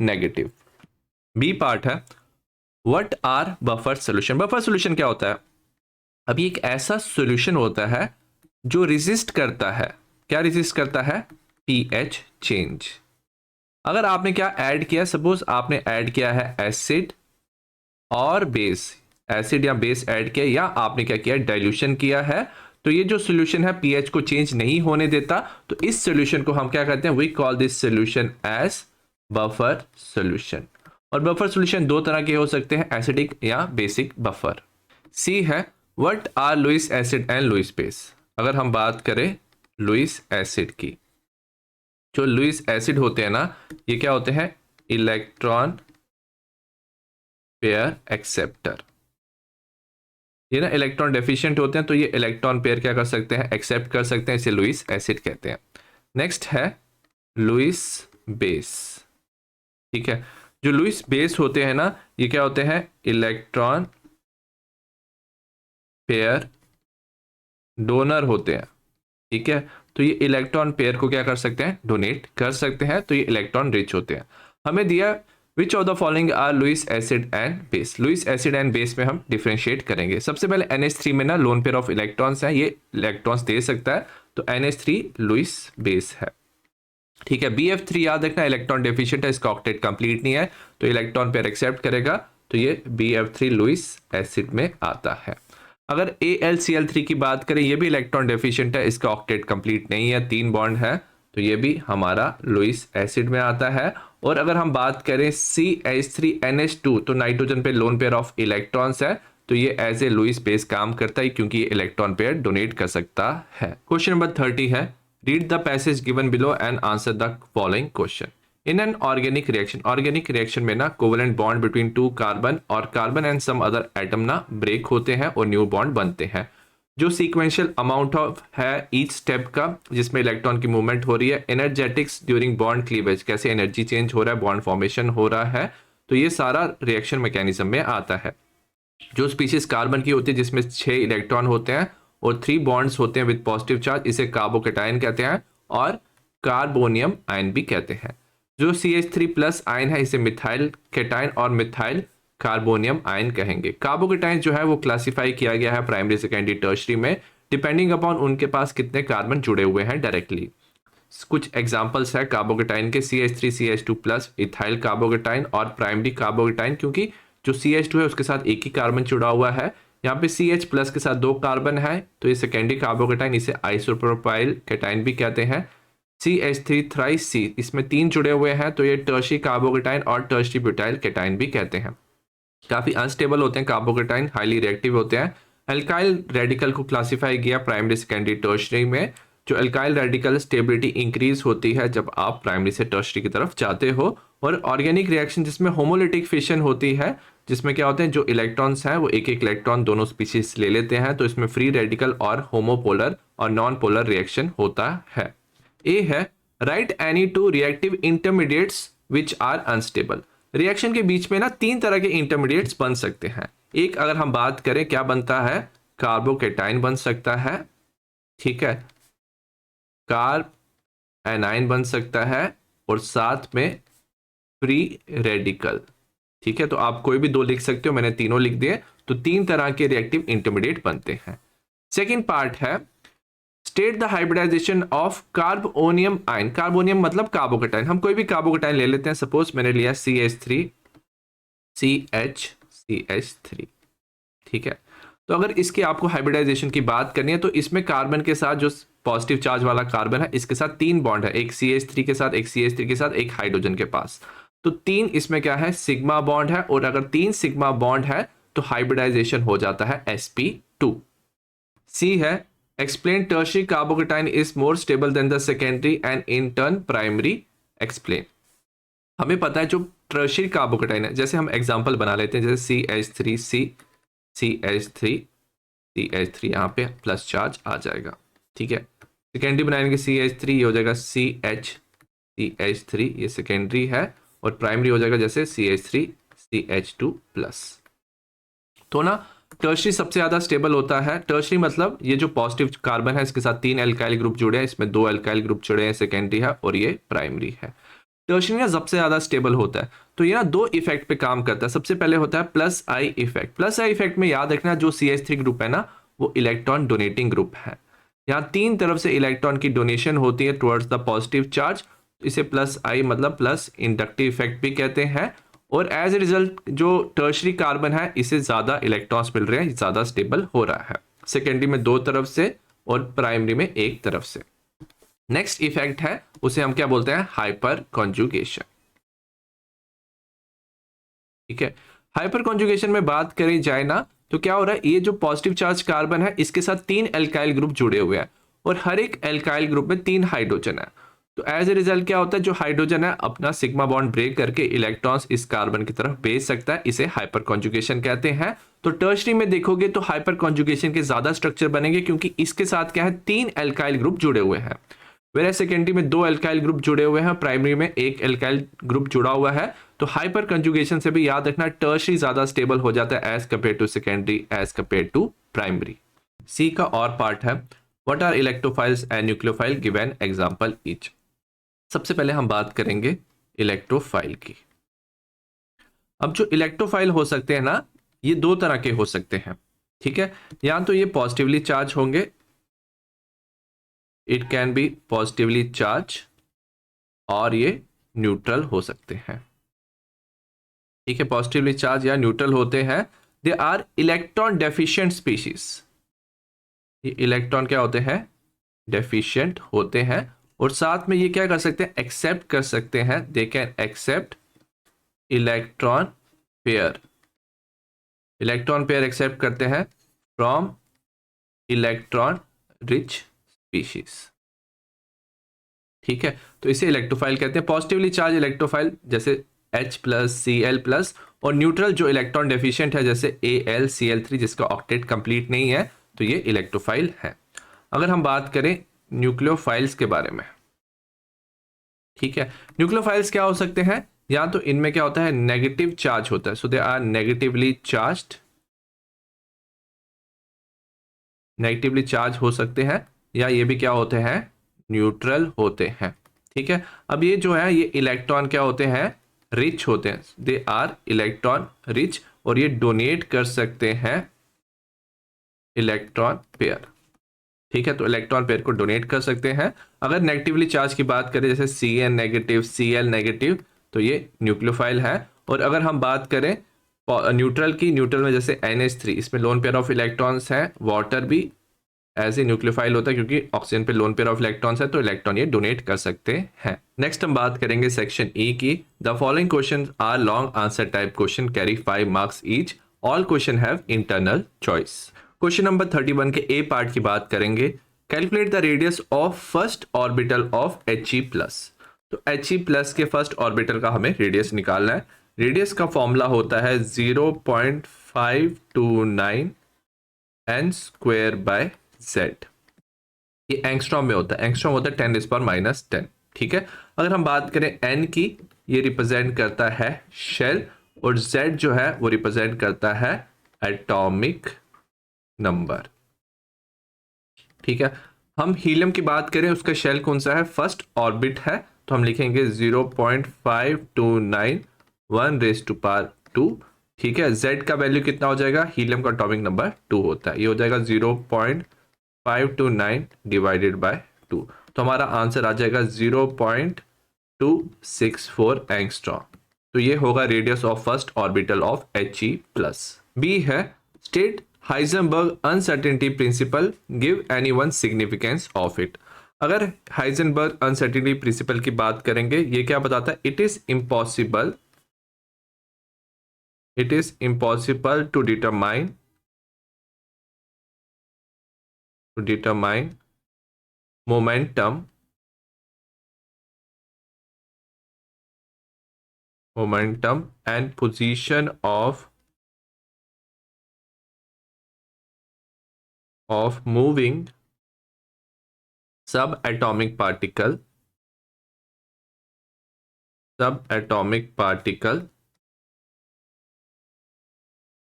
नेगेटिव। बी पार्ट है, what are buffer solution. Buffer solution क्या होता है, अभी एक ऐसा सोल्यूशन होता है जो रेजिस्ट करता है, क्या रेजिस्ट करता है, pH चेंज। अगर आपने क्या ऐड किया, सपोज आपने ऐड किया है एसिड और बेस, एसिड या बेस ऐड किया, या आपने क्या किया, डाइल्यूशन किया है, तो ये जो सोल्यूशन है pH को चेंज नहीं होने देता। तो इस सोल्यूशन को हम क्या कहते हैं, we call this solution as buffer solution. और बफर सोल्यूशन दो तरह के हो सकते हैं, एसिडिक या बेसिक बफर। सी है, what are Lewis acid and Lewis base. अगर हम बात करें लुईस एसिड की, जो लुईस एसिड होते हैं ना, ये क्या होते हैं, इलेक्ट्रॉन पेयर एक्सेप्टर। ये ना इलेक्ट्रॉन डेफिशिएंट होते हैं, तो ये इलेक्ट्रॉन पेयर क्या कर सकते हैं, एक्सेप्ट कर सकते हैं, इसे लुईस एसिड कहते हैं। नेक्स्ट है लुईस बेस। ठीक है, जो लुईस बेस होते हैं ना, ये क्या होते हैं, इलेक्ट्रॉन पेयर डोनर होते हैं। ठीक है, तो ये इलेक्ट्रॉन पेयर को क्या कर सकते हैं, डोनेट कर सकते हैं, तो ये इलेक्ट्रॉन रिच होते हैं। हमें दिया which of the following are Lewis acid and base. Lewis acid and base में हम डिफरेंशिएट करेंगे। सबसे पहले NH3 में ना लोन पेयर ऑफ इलेक्ट्रॉन्स है, ये इलेक्ट्रॉन्स दे सकता है, तो NH3 लुईस बेस है। ठीक है, BF3 याद रखना इलेक्ट्रॉन डेफिशिएंट है, इसका ऑक्टेट कंप्लीट नहीं है, तो इलेक्ट्रॉन पेयर एक्सेप्ट करेगा, तो ये BF3 लुईस एसिड में आता है। अगर AlCl3 की बात करें, ये भी इलेक्ट्रॉन डेफिशिएंट है, इसका ऑक्टेट कंप्लीट नहीं है, 3 बॉन्ड है, तो ये भी हमारा लुईस एसिड में आता है। और अगर हम बात करें CH3NH2, तो नाइट्रोजन पे लोन पेयर ऑफ इलेक्ट्रॉन्स है, तो ये एज ए लुईस बेस काम करता है क्योंकि ये इलेक्ट्रॉन पेयर डोनेट कर सकता है। क्वेश्चन नंबर 30 है, read the passage given below and answer the following question. In an organic reaction, organic reaction में ना कोवेलेंट बॉन्ड बिटवीन 2 कार्बन और carbon and some other atom ना ब्रेक होते हैं और न्यू बॉन्ड बनते हैं। जो सीक्वेंशियल अमाउंट ऑफ है ईच स्टेप का, जिसमें इलेक्ट्रॉन की मूवमेंट हो रही है, एनर्जेटिक्स ड्यूरिंग बॉन्ड क्लीवेज, कैसे एनर्जी चेंज हो रहा है, बॉन्ड फॉर्मेशन हो रहा है, तो ये सारा रिएक्शन मैकेनिज्म में आता है। जो स्पीशीज कार्बन की होती है जिसमें 6 इलेक्ट्रॉन होते हैं और 3 बॉन्ड्स होते हैं विद पॉजिटिव चार्ज, इसे कार्बोकेटाइन कहते हैं और कार्बोनियम आयन भी कहते हैं। जो CH3+ आयन है इसे मिथाइल केटाइन और मिथाइल कार्बोनियम आयन कहेंगे। कार्बोकेटाइन जो है वो क्लासिफाई किया गया है प्राइमरी, सेकेंडरी, टर्शरी में, डिपेंडिंग अपॉन उनके पास कितने कार्बन जुड़े हुए हैं डायरेक्टली। कुछ एग्जांपल्स है कार्बोकेटाइन के, CH3 CH2+, इथाइल कार्बोकेटाइन और प्राइमरी कार्बोकेटाइन, क्योंकि जो CH2 है उसके साथ एक ही कार्बन जुड़ा हुआ है, यहाँ पे CH+ के साथ 2 कार्बन है तो ये सेकेंडरी कार्बोकेटाइन, इसे आइसोप्रोपाइल केटाइन भी कहते हैं। CH3 थ्राइस C, इसमें 3 जुड़े हुए हैं तो ये टर्शरी कार्बोकेटाइन और टर्शरी ब्यूटाइल केटाइन भी कहते हैं। काफ़ी अनस्टेबल होते हैं कार्बोकेटाइन, हाईली रिएक्टिव होते हैं। एल्काइल रेडिकल को क्लासिफाई किया प्राइमरी, सेकेंडरी, टर्शरी में। जो एल्काइल रेडिकल स्टेबिलिटी इंक्रीज होती है जब आप प्राइमरी से टर्शरी की तरफ जाते हो। और ऑर्गेनिक रिएक्शन जिसमें होमोलिटिक फिशन होती है, जिसमें क्या होते हैं जो इलेक्ट्रॉन्स हैं वो एक एक इलेक्ट्रॉन दोनों स्पीशीज ले लेते हैं, तो इसमें फ्री रेडिकल और होमोपोलर और नॉन पोलर रिएक्शन होता है। ए है write any two reactive intermediates which are unstable. Reaction के बीच में ना 3 तरह के इंटरमीडिएट्स बन सकते हैं। एक अगर हम बात करें क्या बनता है, कार्बोकेटाइन बन सकता है, ठीक है, कार्ब एनाइन बन सकता है और साथ में फ्री रेडिकल, ठीक है। तो आप कोई भी 2 लिख सकते हो, मैंने तीनों लिख दिए। तो 3 तरह के रिएक्टिव इंटरमीडिएट बनते हैं। सेकेंड पार्ट है state the hybridization of carbonium ion. Carbonium मतलब कार्बोकेटाइन, हम कोई भी कार्बोकेटाइन ले लेते हैं। सपोज मैंने लिया CH3 CH3, ठीक है। तो अगर इसकी आपको हाइब्रिडाइजेशन की बात करनी है तो इसमें कार्बन के साथ जो पॉजिटिव चार्ज वाला कार्बन है इसके साथ 3 बॉन्ड है, एक CH3 के साथ, एक CH3 के साथ, एक हाइड्रोजन के पास। तो 3 इसमें क्या है, सिग्मा बॉन्ड है। और अगर 3 सिग्मा बॉन्ड है तो हाइब्रिडाइजेशन हो जाता है sp2। C है explain tertiary carbocation is more stable then the secondary and in turn primary. Explain, हमें पता है जो टर्शरी कार्बोकेटाइन है, जैसे हम एग्जांपल बना लेते हैं, जैसे CH3 यहाँ पे प्लस चार्ज आ जाएगा, ठीक है। सेकेंडरी बनाएंगे CH3, ये हो जाएगा CH3, ये सेकेंडरी है। और प्राइमरी हो जाएगा जैसे CH3 CH2+। तो ना टर्शरी सबसे ज्यादा स्टेबल होता है। टर्शरी मतलब ये जो पॉजिटिव कार्बन है इसके साथ 3 एल्काइल ग्रुप जुड़े हैं, इसमें 2 एल्काइल ग्रुप जुड़े हैं, सेकेंडरी है और ये प्राइमरी है। टर्शरी ना सबसे ज्यादा स्टेबल होता है। तो ये ना 2 इफेक्ट पे काम करता है। सबसे पहले होता है plus I effect. Plus I effect में याद रखना जो CH3 ग्रुप है ना वो इलेक्ट्रॉन डोनेटिंग ग्रुप है। यहाँ 3 तरफ से इलेक्ट्रॉन की डोनेशन होती है टुवर्ड्स द पॉजिटिव चार्ज, इसे प्लस आई मतलब प्लस इंडक्टिव इफेक्ट भी कहते हैं। और एज ए रिजल्ट जो टर्शरी कार्बन है इसे ज्यादा इलेक्ट्रॉन्स मिल रहे हैं, ज्यादा स्टेबल हो रहा है। सेकेंडरी में 2 तरफ से और प्राइमरी में 1 तरफ से। नेक्स्ट इफेक्ट है उसे हम क्या बोलते हैं, हाइपर कॉन्जुगेशन, ठीक है। हाइपर कॉन्जुगेशन में बात करी जाए ना तो क्या हो रहा है, ये जो पॉजिटिव चार्ज कार्बन है इसके साथ 3 एल्काइल ग्रुप जुड़े हुए हैं और हर एक एल्काइल ग्रुप में 3 हाइड्रोजन है। तो एज ए रिजल्ट क्या होता है, जो हाइड्रोजन है अपना सिग्मा बॉन्ड ब्रेक करके इलेक्ट्रॉन्स इस कार्बन की तरफ भेज सकता है, इसे हाइपर कॉन्जुगेशन कहते हैं। तो टर्शरी में देखोगे तो हाइपर कॉन्जुगेशन के ज्यादा स्ट्रक्चर बनेंगे क्योंकि इसके साथ क्या है 3 एल्काइल ग्रुप जुड़े हुए हैं। वेयर सेकेंडरी में 2 एल्काइल ग्रुप जुड़े हुए हैं, प्राइमरी में 1 एल्काइल ग्रुप जुड़ा हुआ है। तो हाइपर कंजुगेशन से भी याद रखना टर्शरी ज्यादा स्टेबल हो जाता है as compare to secondary, as compare to primary. C का और पार्ट है what are electrophiles and nucleophile, give an example each. सबसे पहले हम बात करेंगे इलेक्ट्रोफाइल की। अब जो इलेक्ट्रोफाइल हो सकते हैं ना ये 2 तरह के हो सकते हैं, ठीक है। या तो ये पॉजिटिवली चार्ज होंगे, it can be positively charge, और ये न्यूट्रल हो सकते हैं, ठीक है। पॉजिटिवली चार्ज या न्यूट्रल होते हैं। They are electron deficient species. ये इलेक्ट्रॉन क्या होते हैं, डेफिशिएंट होते हैं। और साथ में ये क्या कर सकते हैं, एक्सेप्ट कर सकते हैं, they can accept electron pair. Electron pair accept करते हैं फ्रॉम इलेक्ट्रॉन रिच स्पीशीज, ठीक है। तो इसे इलेक्ट्रोफाइल कहते हैं। पॉजिटिवली चार्ज इलेक्ट्रोफाइल जैसे H+Cl+, और न्यूट्रल जो इलेक्ट्रॉन डेफिशिएंट है जैसे AlCl3 जिसका ऑक्टेट कंप्लीट नहीं है, तो ये इलेक्ट्रोफाइल है। अगर हम बात करें न्यूक्लियोफाइल्स के बारे में, ठीक है। न्यूक्लियोफाइल्स क्या हो सकते हैं, या तो इनमें क्या होता है नेगेटिव चार्ज होता है, so they are negatively charged, negatively charge हो सकते हैं, या ये भी क्या होते हैं न्यूट्रल होते हैं, ठीक है। अब ये जो है ये इलेक्ट्रॉन क्या होते हैं, रिच होते हैं, दे आर इलेक्ट्रॉन रिच, और ये डोनेट कर सकते हैं इलेक्ट्रॉन पेयर, ठीक है। तो इलेक्ट्रॉन पेयर को डोनेट कर सकते हैं। अगर नेगेटिवली चार्ज की बात करें जैसे Cn नेगेटिव, Cl नेगेटिव, तो ये न्यूक्लियोफाइल है। और अगर हम बात करें न्यूट्रल की, न्यूट्रल में जैसे NH3, इसमें लोन पेयर ऑफ इलेक्ट्रॉन्स हैं, वाटर भी एज ए न्यूक्लियोफाइल होता है क्योंकि ऑक्सीजन पे लोन पेयर ऑफ इलेक्ट्रॉन्स है, तो इलेक्ट्रॉन ये डोनेट कर सकते हैं। नेक्स्ट हम बात करेंगे सेक्शन ई की। The following question are long answer type question, carry 5 marks each, all question have internal choice. Question number 31 के ए पार्ट की बात करेंगे। Calculate the radius of first orbital of He+। तो He+ के first orbital का हमें radius निकालना है। रेडियस का फॉर्मूला होता है 0.529 n²/z। ये एंगस्ट्रॉम में होता है, एंगस्ट्रॉम होता है 10⁻⁻10। ठीक है, अगर हम बात करें n की, ये रिप्रेजेंट करता है शेल, और z जो है वो रिप्रेजेंट करता है एटॉमिक नंबर। ठीक है, हम हीलियम की बात करें, उसका शेल कौन सा है, फर्स्ट ऑर्बिट है, तो हम लिखेंगे 0.529 1⁻²। ठीक है, z का वैल्यू कितना हो जाएगा, हीलियम का एटॉमिक नंबर 2 होता है, ये हो जाएगा 0.529 डिवाइडेड बाय 2, तो हमारा आंसर आ जाएगा 0.264 एंगस्ट्रॉम। तो ये होगा radius of first orbital of He+। B है state Heisenberg uncertainty principle, give any one significance of it. अगर हाइजेनबर्ग अनसर्टेनिटी प्रिंसिपल की बात करेंगे, ये क्या बताता है, it is impossible to determine momentum and position of moving subatomic particle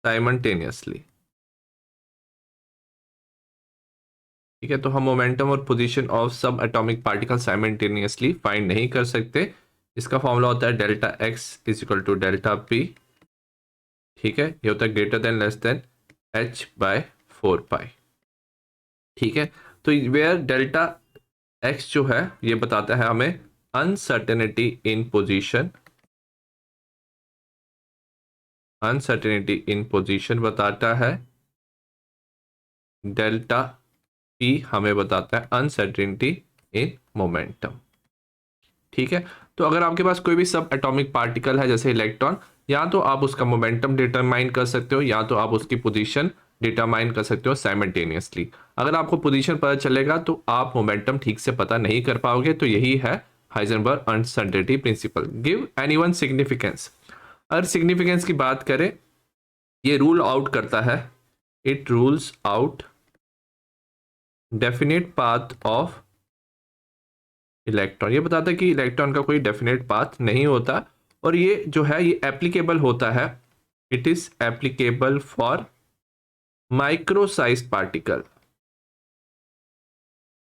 simultaneously। ठीक है, तो हम मोमेंटम और position of subatomic particle simultaneously find नहीं कर सकते। इसका फॉर्मूला होता है delta x is equal to delta p। ठीक है, ये होता है greater than less than h/4π। ठीक है, तो वेयर डेल्टा x जो है ये बताता है हमें अनसर्टेनिटी इन पोजीशन बताता है, डेल्टा p हमें बताता है अनसर्टेनिटी इन मोमेंटम। ठीक है, तो अगर आपके पास कोई भी सब एटॉमिक पार्टिकल है जैसे इलेक्ट्रॉन, या तो आप उसका मोमेंटम डिटरमाइन कर सकते हो, या तो आप उसकी पोजीशन डिटरमाइन कर सकते हो साइमल्टेनियसली। अगर आपको पोजीशन पता चलेगा तो आप मोमेंटम ठीक से पता नहीं कर पाओगे, तो यही है Heisenberg uncertainty principle. Give any one significance. अगर सिग्निफिकेंस की बात करें, ये रूल आउट करता है, it rules out definite path of electron. ये बताता है कि इलेक्ट्रॉन का कोई डेफिनेट पाथ नहीं होता, और ये जो है ये एप्लीकेबल होता है, it is applicable for micro size particle.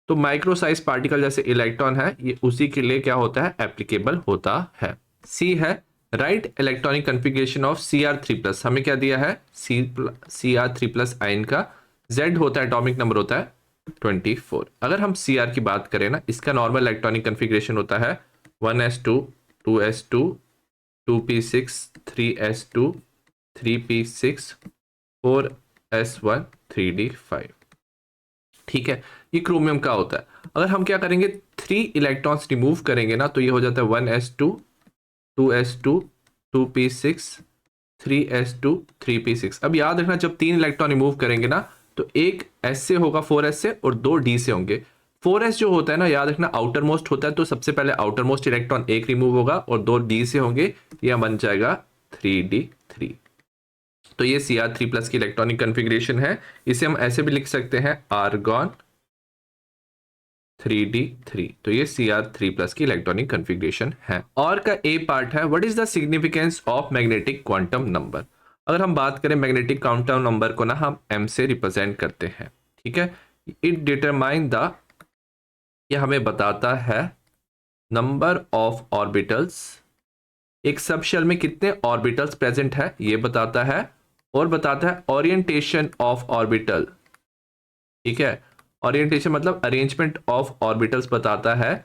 तो माइक्रो साइज पार्टिकल जैसे इलेक्ट्रॉन है, ये उसी के लिए क्या होता है, एप्लीकेबल होता है। सी है right electronic configuration of Cr3+। हमें क्या दिया है, Cr3+ आयन का Z होता है, एटॉमिक नंबर होता है 24। अगर हम Cr की बात करें ना, इसका नॉर्मल इलेक्ट्रॉनिक कन्फिग्रेशन होता है 1s2 2s2 2p6 3s2 3p6 4s1 3d5। ठीक है, ये क्रोमियम का होता है। अगर हम क्या करेंगे, 3 इलेक्ट्रॉन्स रिमूव करेंगे ना, तो ये हो जाता है 1s2 2s2 2p6 3s2 3p6। अब याद रखना, जब 3 इलेक्ट्रॉन रिमूव करेंगे ना, तो एक S से होगा 4s से, और 2 D से होंगे। 4s जो होता है ना, याद रखना आउटर मोस्ट होता है, तो सबसे पहले आउटर मोस्ट इलेक्ट्रॉन एक रिमूव होगा, और 2 D से होंगे, यह बन जाएगा 3d3। तो ये Cr3+ की इलेक्ट्रॉनिक कन्फिग्रेशन है। इसे हम ऐसे भी लिख सकते हैं आर्गॉन 3d3। तो ये Cr3+ की इलेक्ट्रॉनिक कन्फिग्रेशन है। और का ए पार्ट है, what is the significance of magnetic quantum number. अगर हम बात करें मैग्नेटिक क्वांटम नंबर को ना, हम m से रिप्रेजेंट करते हैं। ठीक है, इट डिटरमाइन द, ये हमें बताता है नंबर ऑफ ऑर्बिटल्स, एक सब शेल में कितने ऑर्बिटल्स प्रेजेंट है ये बताता है, और बताता है ओरिएंटेशन ऑफ ऑर्बिटल। ठीक है, ओरिएंटेशन मतलब अरेंजमेंट ऑफ ऑर्बिटल्स बताता है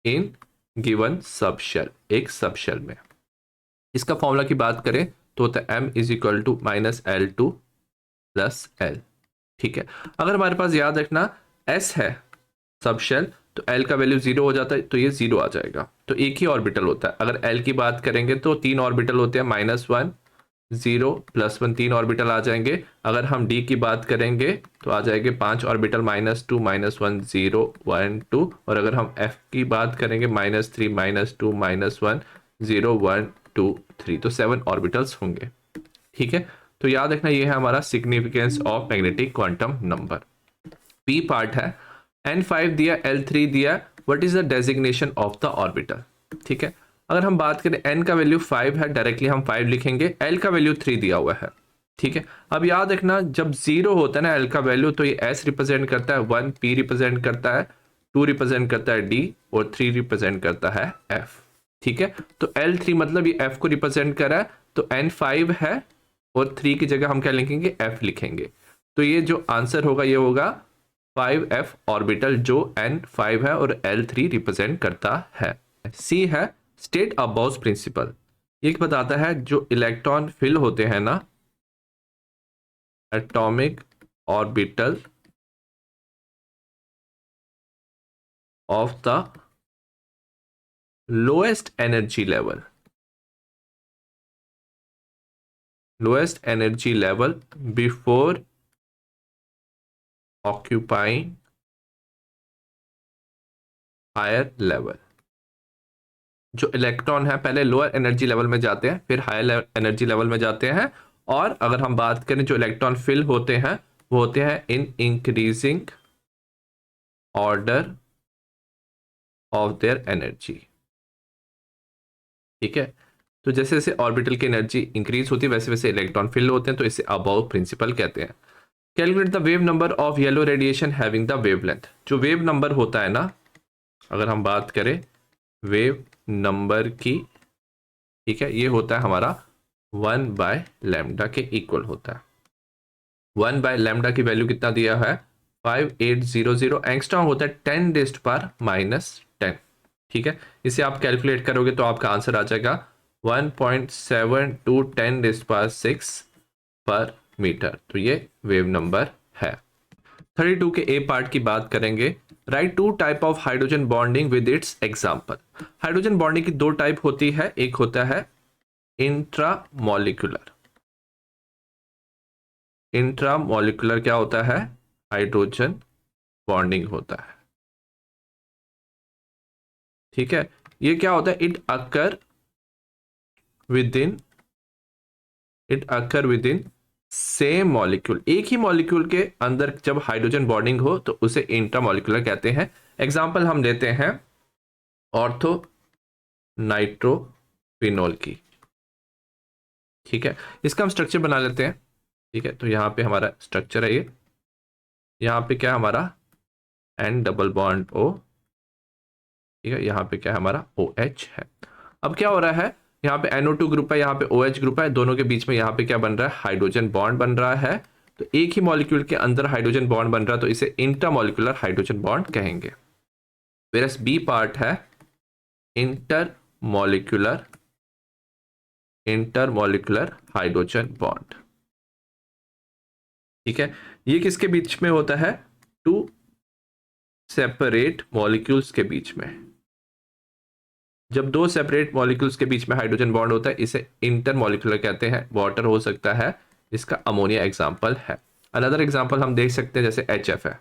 इन गिवन सब शेल, एक सब शेल में। इसका फॉर्मूला की बात करें तो होता है m is equal to minus L2 plus L। ठीक है, अगर हमारे पास याद रखना s है सब शेल, तो L का वैल्यू 0 हो जाता है, तो ये 0 आ जाएगा। तो एक ही ऑर्बिटल होता है। अगर L की बात करेंगे तो 3 ऑर्बिटल होते हैं, -1 0 +1 3 ऑर्बिटल आ जाएंगे। अगर हम D की बात करेंगे तो आ जाएंगे 5 ऑर्बिटल, -2 -1 0 1 2। और अगर हम F की बात करेंगे -3 -2 -1 0 1 2 3, तो 7 ऑर्बिटल्स होंगे। ठीक है, तो याद रखना ये है हमारा significance of magnetic quantum number. P part है, N5 दिया, L3 दिया, what is the designation of the orbital. ठीक है, अगर हम बात करें n का वैल्यू 5 है, डायरेक्टली हम 5 लिखेंगे, L का वैल्यू 3 दिया हुआ है। ठीक है, अब याद रखना जब 0 होता है ना L का वैल्यू, तो ये S रिप्रेजेंट करता है 1, P रिप्रेजेंट करता है 2, रिप्रेजेंट करता है D, और 3 रिप्रेजेंट करता है F। ठीक है, तो L3 मतलब ये F को रिप्रेजेंट कर रहा है, तो N5 है और 3 की जगह हम क्या लिखेंगे, F लिखेंगे। तो ये जो आंसर होगा ये होगा 5f ऑर्बिटल, जो N5 है और L3 रिप्रेजेंट करता है। C है स्टेट अ बोस प्रिंसिपल। ये बताता है जो इलेक्ट्रॉन फिल होते हैं ना atomic orbital of the lowest energy level, lowest energy level before occupying higher level. जो इलेक्ट्रॉन है पहले लोअर एनर्जी लेवल में जाते हैं, फिर हायर एनर्जी लेवल में जाते हैं। और अगर हम बात करें जो इलेक्ट्रॉन फिल होते हैं वो होते हैं in increasing order of their energy. ठीक है, तो जैसे जैसे ऑर्बिटल की एनर्जी इंक्रीज होती है वैसे वैसे इलेक्ट्रॉन फिल होते हैं, तो इसे अबाउ प्रिंसिपल कहते हैं। Calculate the wave number of yellow radiation having the wavelength. जो वेव नंबर होता है ना, अगर हम बात करें वेव नंबर की, ठीक है, ये होता है हमारा 1/λ के इक्वल होता है। 1/λ की वैल्यू कितना दिया है, 5800 एंगस्ट्रॉम होता है 10⁻⁻10। ठीक है, इसे आप कैलकुलेट करोगे तो आपका आंसर आ जाएगा 1.72 10⁻6 पर मीटर। तो ये वेव नंबर है। 32 के ए पार्ट की बात करेंगे। Right 2 type of hydrogen bonding with its example. Hydrogen bonding की 2 टाइप होती है, एक होता है इंट्रामॉलिक्यूलर। इंट्रामॉलिक्यूलर क्या होता है, हाइड्रोजन बॉन्डिंग होता है। ठीक है, ये क्या होता है, it occur with in same molecule. एक ही मॉलिक्यूल के अंदर जब हाइड्रोजन बॉन्डिंग हो तो उसे इंट्रामॉलिक्यूलर कहते हैं। एग्जांपल हम लेते हैं ऑर्थो नाइट्रोफिनोल की। ठीक है, इसका हम स्ट्रक्चर बना लेते हैं। ठीक है, तो यहाँ पे हमारा स्ट्रक्चर है ये, यहाँ पे क्या हमारा N डबल बॉन्ड O। ठीक है, यहाँ पे क्या है हमारा OH है। अब क्या हो रहा है, यहाँ पे NO2 ग्रुप है, यहाँ पे OH ग्रुप है, दोनों के बीच में यहाँ पे क्या बन रहा है, हाइड्रोजन बॉन्ड बन रहा है। तो एक ही मॉलिक्यूल के अंदर हाइड्रोजन बॉन्ड बन रहा है, तो इसे इंटरमॉलिक्यूलर हाइड्रोजन बॉन्ड कहेंगे। वेरस बी पार्ट है इंटरमॉलिक्यूलर हाइड्रोजन बॉन्ड। ठीक है, ये किसके बीच में होता है, टू सेपरेट मॉलिक्यूल्स के बीच में। जब दो सेपरेट मॉलिक्यूल्स के बीच में हाइड्रोजन बॉन्ड होता है इसे इंटरमॉलिक्यूलर कहते हैं। वाटर हो सकता है, इसका अमोनिया एग्जांपल है। अनदर एग्जांपल हम देख सकते हैं जैसे HF है,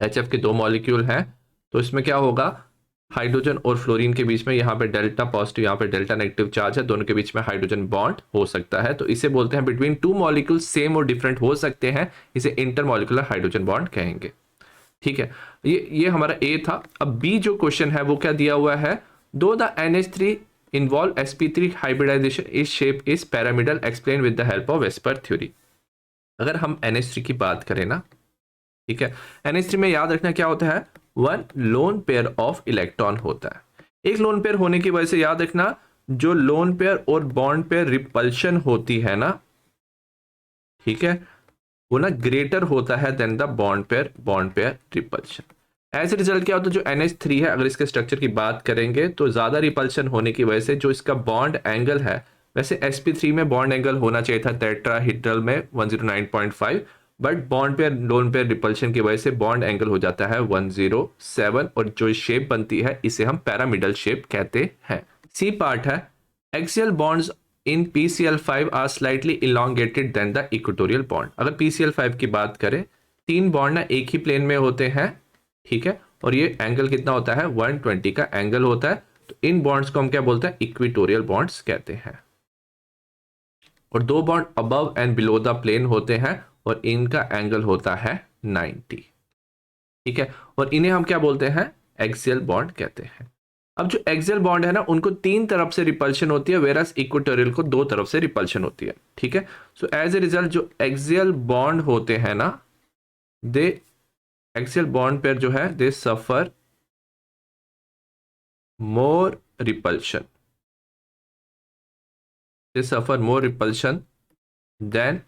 HF के 2 मॉलिक्यूल हैं, तो इसमें क्या होगा, हाइड्रोजन और फ्लोरीन के बीच में यहाँ पे डेल्टा पॉजिटिव, यहाँ पे डेल्टा नेगेटिव चार्ज है, दोनों के बीच में हाइड्रोजन बॉन्ड हो सकता है, तो इसे बोलते हैं बिटवीन 2 मॉलिक्यूल सेम और डिफरेंट हो सकते हैं, इसे इंटरमॉलिक्यूलर हाइड्रोजन बॉन्ड कहेंगे। ठीक है, ये हमारा ए था। अब बी जो क्वेश्चन है वो क्या दिया हुआ है, दो the NH3 involve sp3 hybridization is shape is pyramidal explain with the help of VSEPR theory. अगर हम NH3 की बात करें ना, ठीक है, NH3 में याद रखना क्या होता है, 1 लोन पेयर ऑफ इलेक्ट्रॉन होता है। एक लोन पेयर होने की वजह से याद रखना जो लोन पेयर और बॉन्ड पेयर रिपल्शन होती है ना, ठीक है, वो ना ग्रेटर होता है than the bond pair repulsion. As a result क्या होता है, जो NH3 है अगर इसके स्ट्रक्चर की बात करेंगे तो ज्यादा रिपल्शन होने की वजह से जो इसका बॉन्ड एंगल है वैसे sp3 में बॉन्ड एंगल होना चाहिए था टेट्राहीड्रल में 109.5, but bond pair lone pair repulsion की वजह से बॉन्ड एंगल हो जाता है 107, और जो शेप बनती है इसे हम पैरामिडल शेप कहते हैं। सी पार्ट है, axial bonds in PCl5 are slightly elongated than the equatorial bond. अगर PCl5 की बात करें, 3 बॉन्ड ना एक ही प्लेन में होते हैं, ठीक है, और ये एंगल कितना होता है 120 का एंगल होता है। तो इन बॉन्ड्स को हम क्या बोलते हैं, इक्वेटोरियल बॉन्ड्स कहते हैं। और 2 bond above and below the plane होते हैं और इनका एंगल होता है 90, ठीक है, और इन्हें हम क्या बोलते हैं, एक्सियल बॉन्ड कहते हैं। अब जो एक्सियल बॉन्ड है ना, उनको 3 तरफ से रिपल्शन होती है, वेरस इक्वेटोरियल को 2 तरफ से रिपल्शन होती है, ठीक है। सो एज ए रिजल्ट जो एक्सियल बॉन्ड होते हैं ना, दे एक्सियल बॉन्ड पर जो है दे सफर मोर रिपल्शन, दे सफर मोर रिपल्शन देन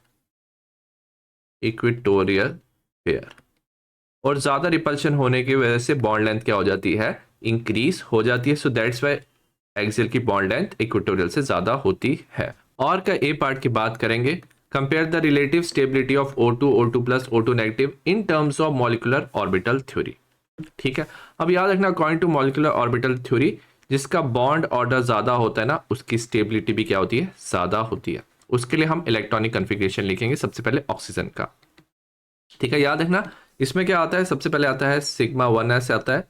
इक्वेटोरियल पेयर। और ज्यादा रिपल्शन होने की वजह से बॉन्ड लेंथ क्या हो जाती है, इंक्रीज हो जाती है। सो दैट्स व्हाई एक्सियल की बॉन्ड लेंथ इक्वेटोरियल से ज्यादा होती है। और का ए पार्ट की बात करेंगे, compare the relative stability of O2 O2 plus O2 negative in terms of molecular orbital theory, ठीक है। अब याद रखना according to molecular orbital theory, जिसका बॉन्ड ऑर्डर ज्यादा होता है ना, उसकी स्टेबिलिटी भी क्या होती है, ज्यादा होती है। उसके लिए हम इलेक्ट्रॉनिक कन्फिग्रेशन लिखेंगे, सबसे पहले ऑक्सीजन का, ठीक है। याद रखना इसमें क्या आता है, सबसे पहले आता है सिग्मा 1s आता है,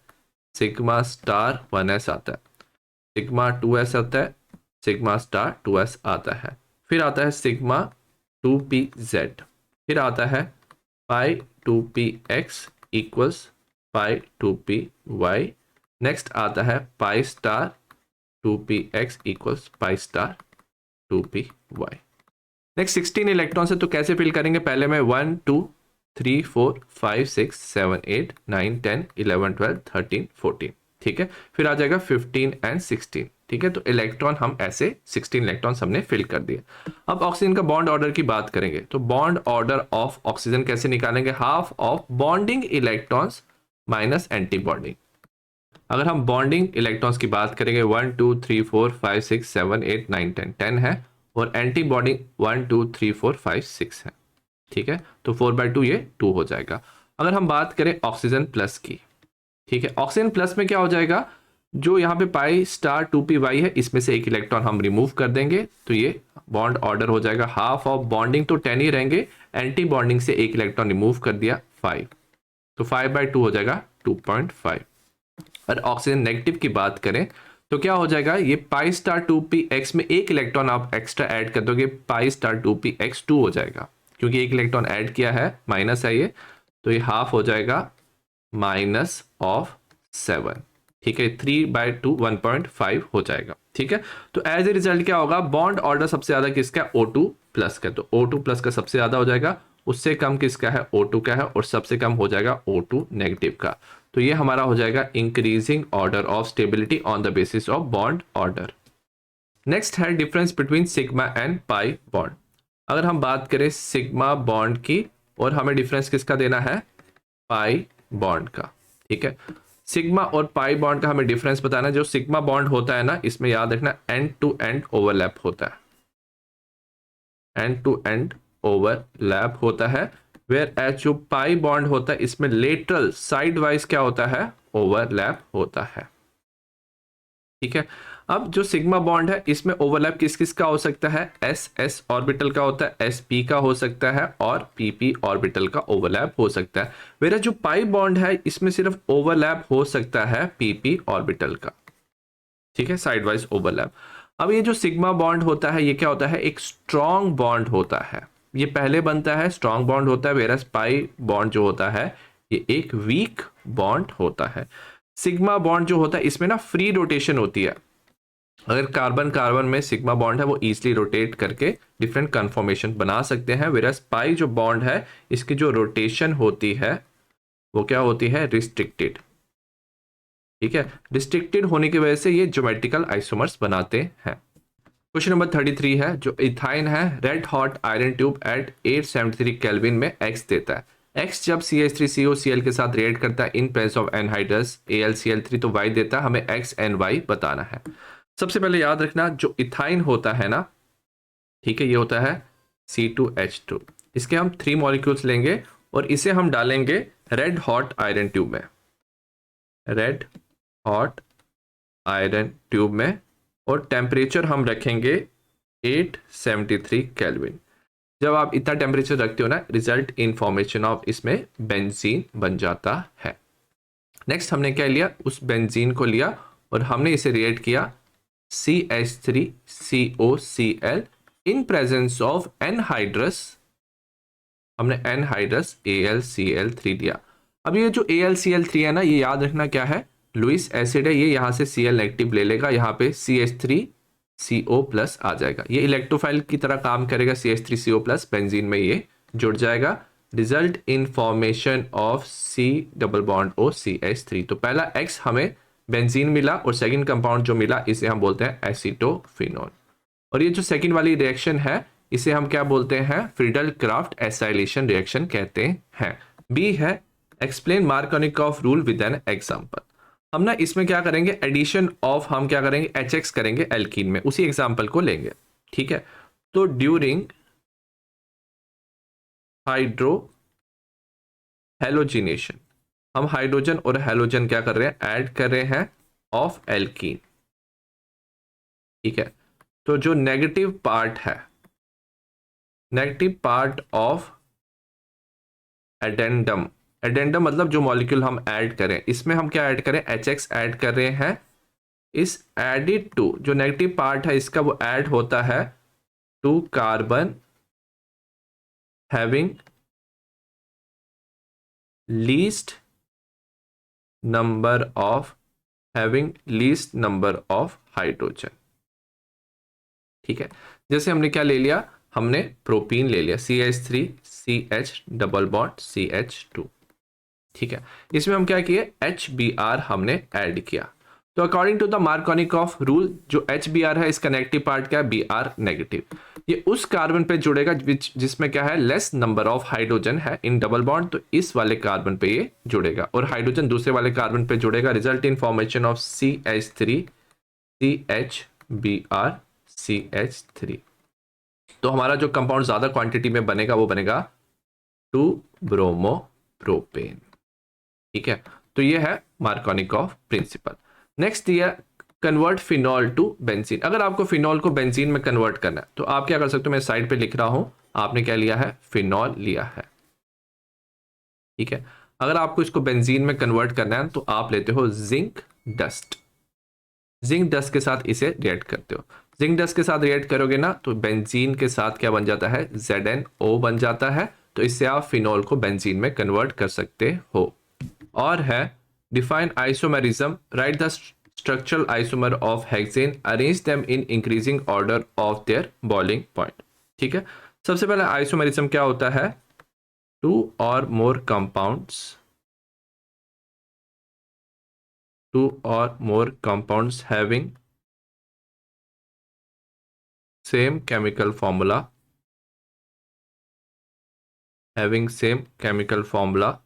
सिग्मा स्टार 1s आता है, सिग्मा 2s आता है, सिग्मा स्टार 2s आता है, फिर आता है सिग्मा 2pz, फिर आता है पाई 2px इक्वल्स पाई 2py, नेक्स्ट आता है pi star 2px equals pi star 2py। Next 16 electron से तो कैसे फिल करेंगे, पहले मैं 1 2 3 4 5 6 7 8 9 10 11 12 13 14, ठीक है, फिर आ जाएगा 15 एंड 16, ठीक है। तो इलेक्ट्रॉन हम ऐसे 16 इलेक्ट्रॉन हमने फिल कर दिए। अब ऑक्सीजन का बॉन्ड ऑर्डर की बात करेंगे, तो बॉन्ड ऑर्डर ऑफ ऑक्सीजन कैसे निकालेंगे, half of bonding electrons minus anti bonding. अगर हम बॉन्डिंग इलेक्ट्रॉन्स की बात करेंगे 1 2 3 4 5 6 7 8 9 10 10 है, और एंटी बॉन्डिंग 1 2 3 4 5 6 है, ठीक है। तो 4/2 ये 2 हो जाएगा। अगर हम बात करें ऑक्सीजन प्लस की, ठीक है, ऑक्सीजन प्लस में क्या हो जाएगा, जो यहाँ पे पाई स्टार 2py है, इसमें से एक इलेक्ट्रॉन हम रिमूव कर देंगे, तो ये बॉन्ड ऑर्डर हो जाएगा हाफ ऑफ बॉन्डिंग तो 10 ही रहेंगे, एंटी बॉन्डिंग से एक इलेक्ट्रॉन रिमूव कर दिया 5, तो 5/2 हो जाएगा 2.5। और ऑक्सीजन नेगेटिव की बात करें तो क्या हो जाएगा, ये पाई स्टार 2px में एक इलेक्ट्रॉन आप एक्स्ट्रा ऐड कर दोगे, पाई स्टार 2px 2 हो जाएगा, क्योंकि एक इलेक्ट्रॉन ऐड किया है, माइनस है ये, तो ये हाफ हो जाएगा माइनस ऑफ 7, ठीक है, 3/2 1.5 हो जाएगा, ठीक है। तो एज ए रिजल्ट क्या होगा, बॉन्ड ऑर्डर सबसे ज्यादा किसका, O2 प्लस का, तो O2 प्लस का सबसे ज्यादा हो जाएगा, उससे कम किसका है, O2 का है, और सबसे कम हो जाएगा O2 नेगेटिव का। तो ये हमारा हो जाएगा increasing order of stability on the basis of bond order. Next है difference between sigma and pi bond. अगर हम बात करें सिग्मा बॉन्ड की, और हमें डिफरेंस किसका देना है, पाई बॉन्ड का, ठीक है। सिग्मा और पाई बॉन्ड का हमें डिफरेंस बताना है। जो सिग्मा बॉन्ड होता है ना, इसमें याद रखना एंड टू एंड ओवरलैप होता है, एंड टू एंड ओवरलैप होता है, वेयर एज जो पाई बॉन्ड होता है इसमें लेटरल साइड वाइज क्या होता है, ओवरलैप होता है, ठीक है। अब जो सिग्मा बॉन्ड है इसमें ओवरलैप किस किस का हो सकता है, एस एस ऑर्बिटल का होता है, एस पी का हो सकता है, और पी पी ऑर्बिटल का ओवरलैप हो सकता है। वेरा जो पाई बॉन्ड है इसमें सिर्फ ओवरलैप हो सकता है पी पी ऑर्बिटल का, ठीक है, साइड वाइज ओवरलैप। अब ये जो सिग्मा बॉन्ड होता है ये क्या होता है, एक स्ट्रॉन्ग बॉन्ड होता है, ये पहले बनता है, स्ट्रॉन्ग बॉन्ड होता है, वेरस पाई बॉन्ड जो होता है ये एक वीक बॉन्ड होता है। सिग्मा बॉन्ड जो होता है इसमें ना फ्री रोटेशन होती है, अगर कार्बन कार्बन में सिग्मा बॉन्ड है वो इजीली रोटेट करके डिफरेंट कन्फॉर्मेशन बना सकते हैं, वेरस पाई जो बॉन्ड है इसकी जो रोटेशन होती है वो क्या होती है, रिस्ट्रिक्टेड, ठीक है। रिस्ट्रिक्टेड होने की वजह से ये ज्योमेट्रिकल आइसोमर्स बनाते हैं। क्वेश्चन नंबर 33 है, जो इथाइन है red hot iron tube at 873 kelvin में एक्स देता है, एक्स जब CH3COCl के साथ रिएक्ट करता है in presence of anhydrous AlCl3 तो y देता है, हमें x and y बताना है। सबसे पहले याद रखना जो इथाइन होता है ना, ठीक है, ये होता है C2H2। इसके हम 3 मॉलिक्यूल्स लेंगे और इसे हम डालेंगे रेड हॉट आयरन ट्यूब में, रेड हॉट आयरन ट्यूब में, और टेम्परेचर हम रखेंगे 873 केल्विन। जब आप इतना टेम्परेचर रखते हो ना, रिजल्ट इन फॉर्मेशन ऑफ इसमें बेंजीन बन जाता है। नेक्स्ट हमने क्या लिया, उस बेंजीन को लिया और हमने इसे रिएक्ट किया CH3COCl in presence of anhydrous, हमने एनहाइड्रस AlCl3 लिया। अब ये जो AlCl3 है ना, ये याद रखना क्या है, लुइस एसिड है, ये यहाँ से Cl नेगेटिव ले लेगा, यहाँ पे CH3CO प्लस आ जाएगा, ये इलेक्ट्रोफाइल की तरह काम करेगा, CH3CO प्लस बेंजीन में ये जुड़ जाएगा, result in formation of C double bond O CH3। तो पहला X हमें बेंजीन मिला और सेकंड कंपाउंड जो मिला इसे हम बोलते हैं एसीटोफिनॉल। और ये जो सेकंड वाली रिएक्शन है इसे हम क्या बोलते हैं, फ्रीडल क्राफ्ट एसाइलेशन रिएक्शन कहते हैं। बी है explain Markovnikov rule with an example. हम ना इसमें क्या करेंगे, एडिशन ऑफ हम क्या करेंगे, HX करेंगे एल्कीन में, उसी एग्जांपल को लेंगे। ठीक है, तो ड्यूरिंग हाइड्रो हेलोजिनेशन हम हाइड्रोजन और हेलोजन क्या कर रहे हैं, ऐड कर रहे हैं ऑफ एल्कीन। ठीक है, तो जो नेगेटिव पार्ट है, negative part of addendum, addendum मतलब जो मॉलिक्यूल हम ऐड करें, इसमें हम क्या ऐड करें, HX ऐड कर रहे हैं। इस एडिड टू जो नेगेटिव पार्ट है इसका वो ऐड होता है to carbon having least number of hydrogen. ठीक है, जैसे हमने क्या ले लिया, हमने प्रोपीन ले लिया CH3CH डबल बॉन्ड CH2। ठीक है, इसमें हम क्या किए, HBr हमने ऐड किया। तो according to the Markovnikov rule जो HBr है इसका नेगेटिव पार्ट क्या है, Br नेगेटिव, ये उस कार्बन पे जुड़ेगा जिसमें क्या है, लेस नंबर ऑफ हाइड्रोजन है इन डबल बॉन्ड, तो इस वाले कार्बन पे ये जुड़ेगा और हाइड्रोजन दूसरे वाले कार्बन पे जुड़ेगा, result in formation of CH3 CHBr CH3। तो हमारा जो कंपाउंड ज्यादा क्वांटिटी में बनेगा वो बनेगा 2 ब्रोमो प्रोपेन। ठीक है, तो ये है मार्कोनिकॉफ प्रिंसिपल। नेक्स्ट दिया कन्वर्ट फिनॉल टू बेंजीन। अगर आपको फिनॉल को बेंजीन में कन्वर्ट करना है तो आप क्या कर सकते हो, मैं साइड पे लिख रहा हूं, आपने क्या लिया है, फिनॉल लिया है। ठीक है, अगर आपको इसको बेंजीन में कन्वर्ट करना है तो आप लेते हो जिंक डस्ट, जिंक डस्ट के साथ इसे रिएक्ट करते हो। जिंक डस्ट के साथ रिएक्ट करोगे ना तो बेंजीन के साथ क्या बन जाता है, ZnO बन जाता है, तो इससे आप फिनॉल को बेंजीन में कन्वर्ट कर सकते हो। और है define isomerism, right the structural isomer of hexane, arrange them in increasing order of their boiling point. ठीक है, सबसे पहले आइसोमेरिज्म क्या होता है, to or more compounds, two or more compounds having same chemical formula, having same chemical formula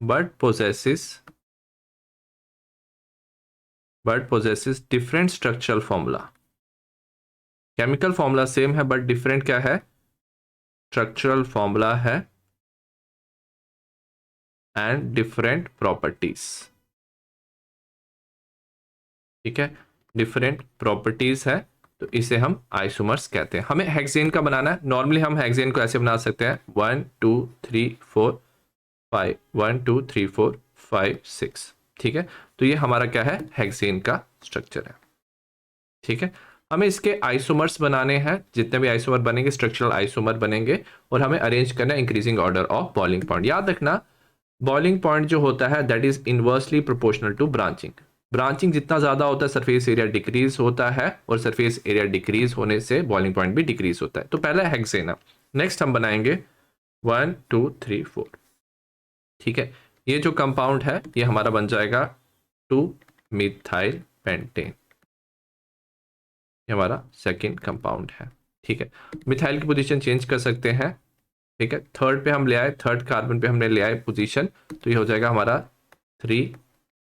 but possesses different structural formula। Chemical formula same है but different क्या है, स्ट्रक्चरल फॉर्मूला है एंड डिफरेंट प्रॉपर्टीज। ठीक है, different properties है, तो इसे हम आइसोमर्स कहते हैं। हमें हेक्सेन का बनाना है, नॉर्मली हम हेक्सेन को ऐसे बना सकते हैं 1 2 3 4 5, 1 2 3 4 5 6। ठीक है, तो ये हमारा क्या है, हेक्सेन का स्ट्रक्चर है। ठीक है, हमें इसके आइसोमर्स बनाने हैं, जितने भी आइसोमर बनेंगे स्ट्रक्चरल आइसोमर बनेंगे, और हमें अरेंज करना है increasing order of boiling point. याद रखना बॉइलिंग पॉइंट जो होता है that is inversely proportional to branching. Branching जितना ज्यादा होता है सरफेस एरिया डिक्रीज होता है, और सरफेस एरिया डिक्रीज होने से बॉइलिंग पॉइंट भी डिक्रीज होता है। तो पहला हेक्सेन है, नेक्स्ट हम बनाएंगे 1 2 3 4। ठीक है, ये जो कंपाउंड है ये हमारा बन जाएगा 2 मिथाइल पेंटेन, ये हमारा सेकेंड कंपाउंड है। ठीक है, मिथाइल की पोजीशन चेंज कर सकते हैं। ठीक है, थर्ड पे हम ले आए, थर्ड कार्बन पे हमने ले आए पोजीशन, तो ये हो जाएगा हमारा 3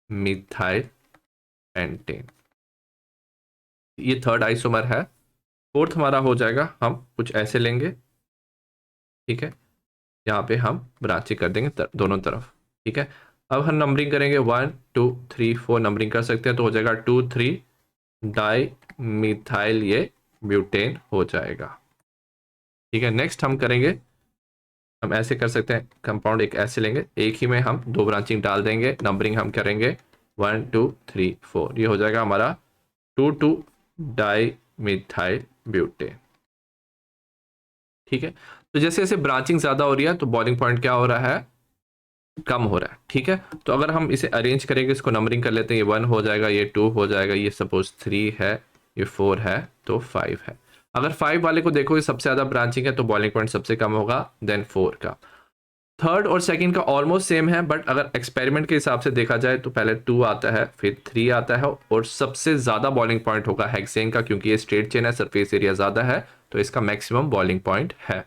मिथाइल पेंटेन। ये थर्ड आइसोमर है। फोर्थ हमारा हो जाएगा, हम कुछ ऐसे लेंगे, ठीक है, यहाँ पे हम ब्रांचिंग कर देंगे दोनों तरफ, ठीक है। अब हम नंबरिंग करेंगे 1 2 3 4 नंबरिंग कर सकते हैं, तो हो जाएगा 2 3 डाई मिथाइल ये ब्यूटेन हो जाएगा, ठीक है। नेक्स्ट हम करेंगे, हम ऐसे कर सकते हैं, कंपाउंड एक ऐसे लेंगे, एक ही में हम दो ब्रांचिंग डाल देंगे, नंबरिंग हम करेंगे 1 2 3 4, ये हो जाएगा हमारा 2 2 डाई मिथाइल ब्यूटेन, ठीक है। तो जैसे जैसे ब्रांचिंग ज्यादा हो रही है तो बॉइलिंग पॉइंट क्या हो रहा है, कम हो रहा है, ठीक है। तो अगर हम इसे अरेंज करेंगे, इसको नंबरिंग कर लेते हैं, ये 1 हो जाएगा, ये 2 हो जाएगा, ये सपोज 3 है, ये 4 है, तो 5 है। अगर 5 वाले को देखो, ये सबसे ज्यादा ब्रांचिंग है, तो बॉइलिंग पॉइंट सबसे कम होगा, देन 4 का। थर्ड और सेकंड का ऑलमोस्ट सेम है, बट अगर एक्सपेरिमेंट के हिसाब से देखा जाए तो पहले 2 आता है, फिर 3 आता है, और सबसे ज्यादा बॉइलिंग पॉइंट होगा हेक्सेन का, क्योंकि ये स्ट्रेट चेन है, सरफेस एरिया ज्यादा है, तो इसका मैक्सिमम बॉइलिंग पॉइंट है।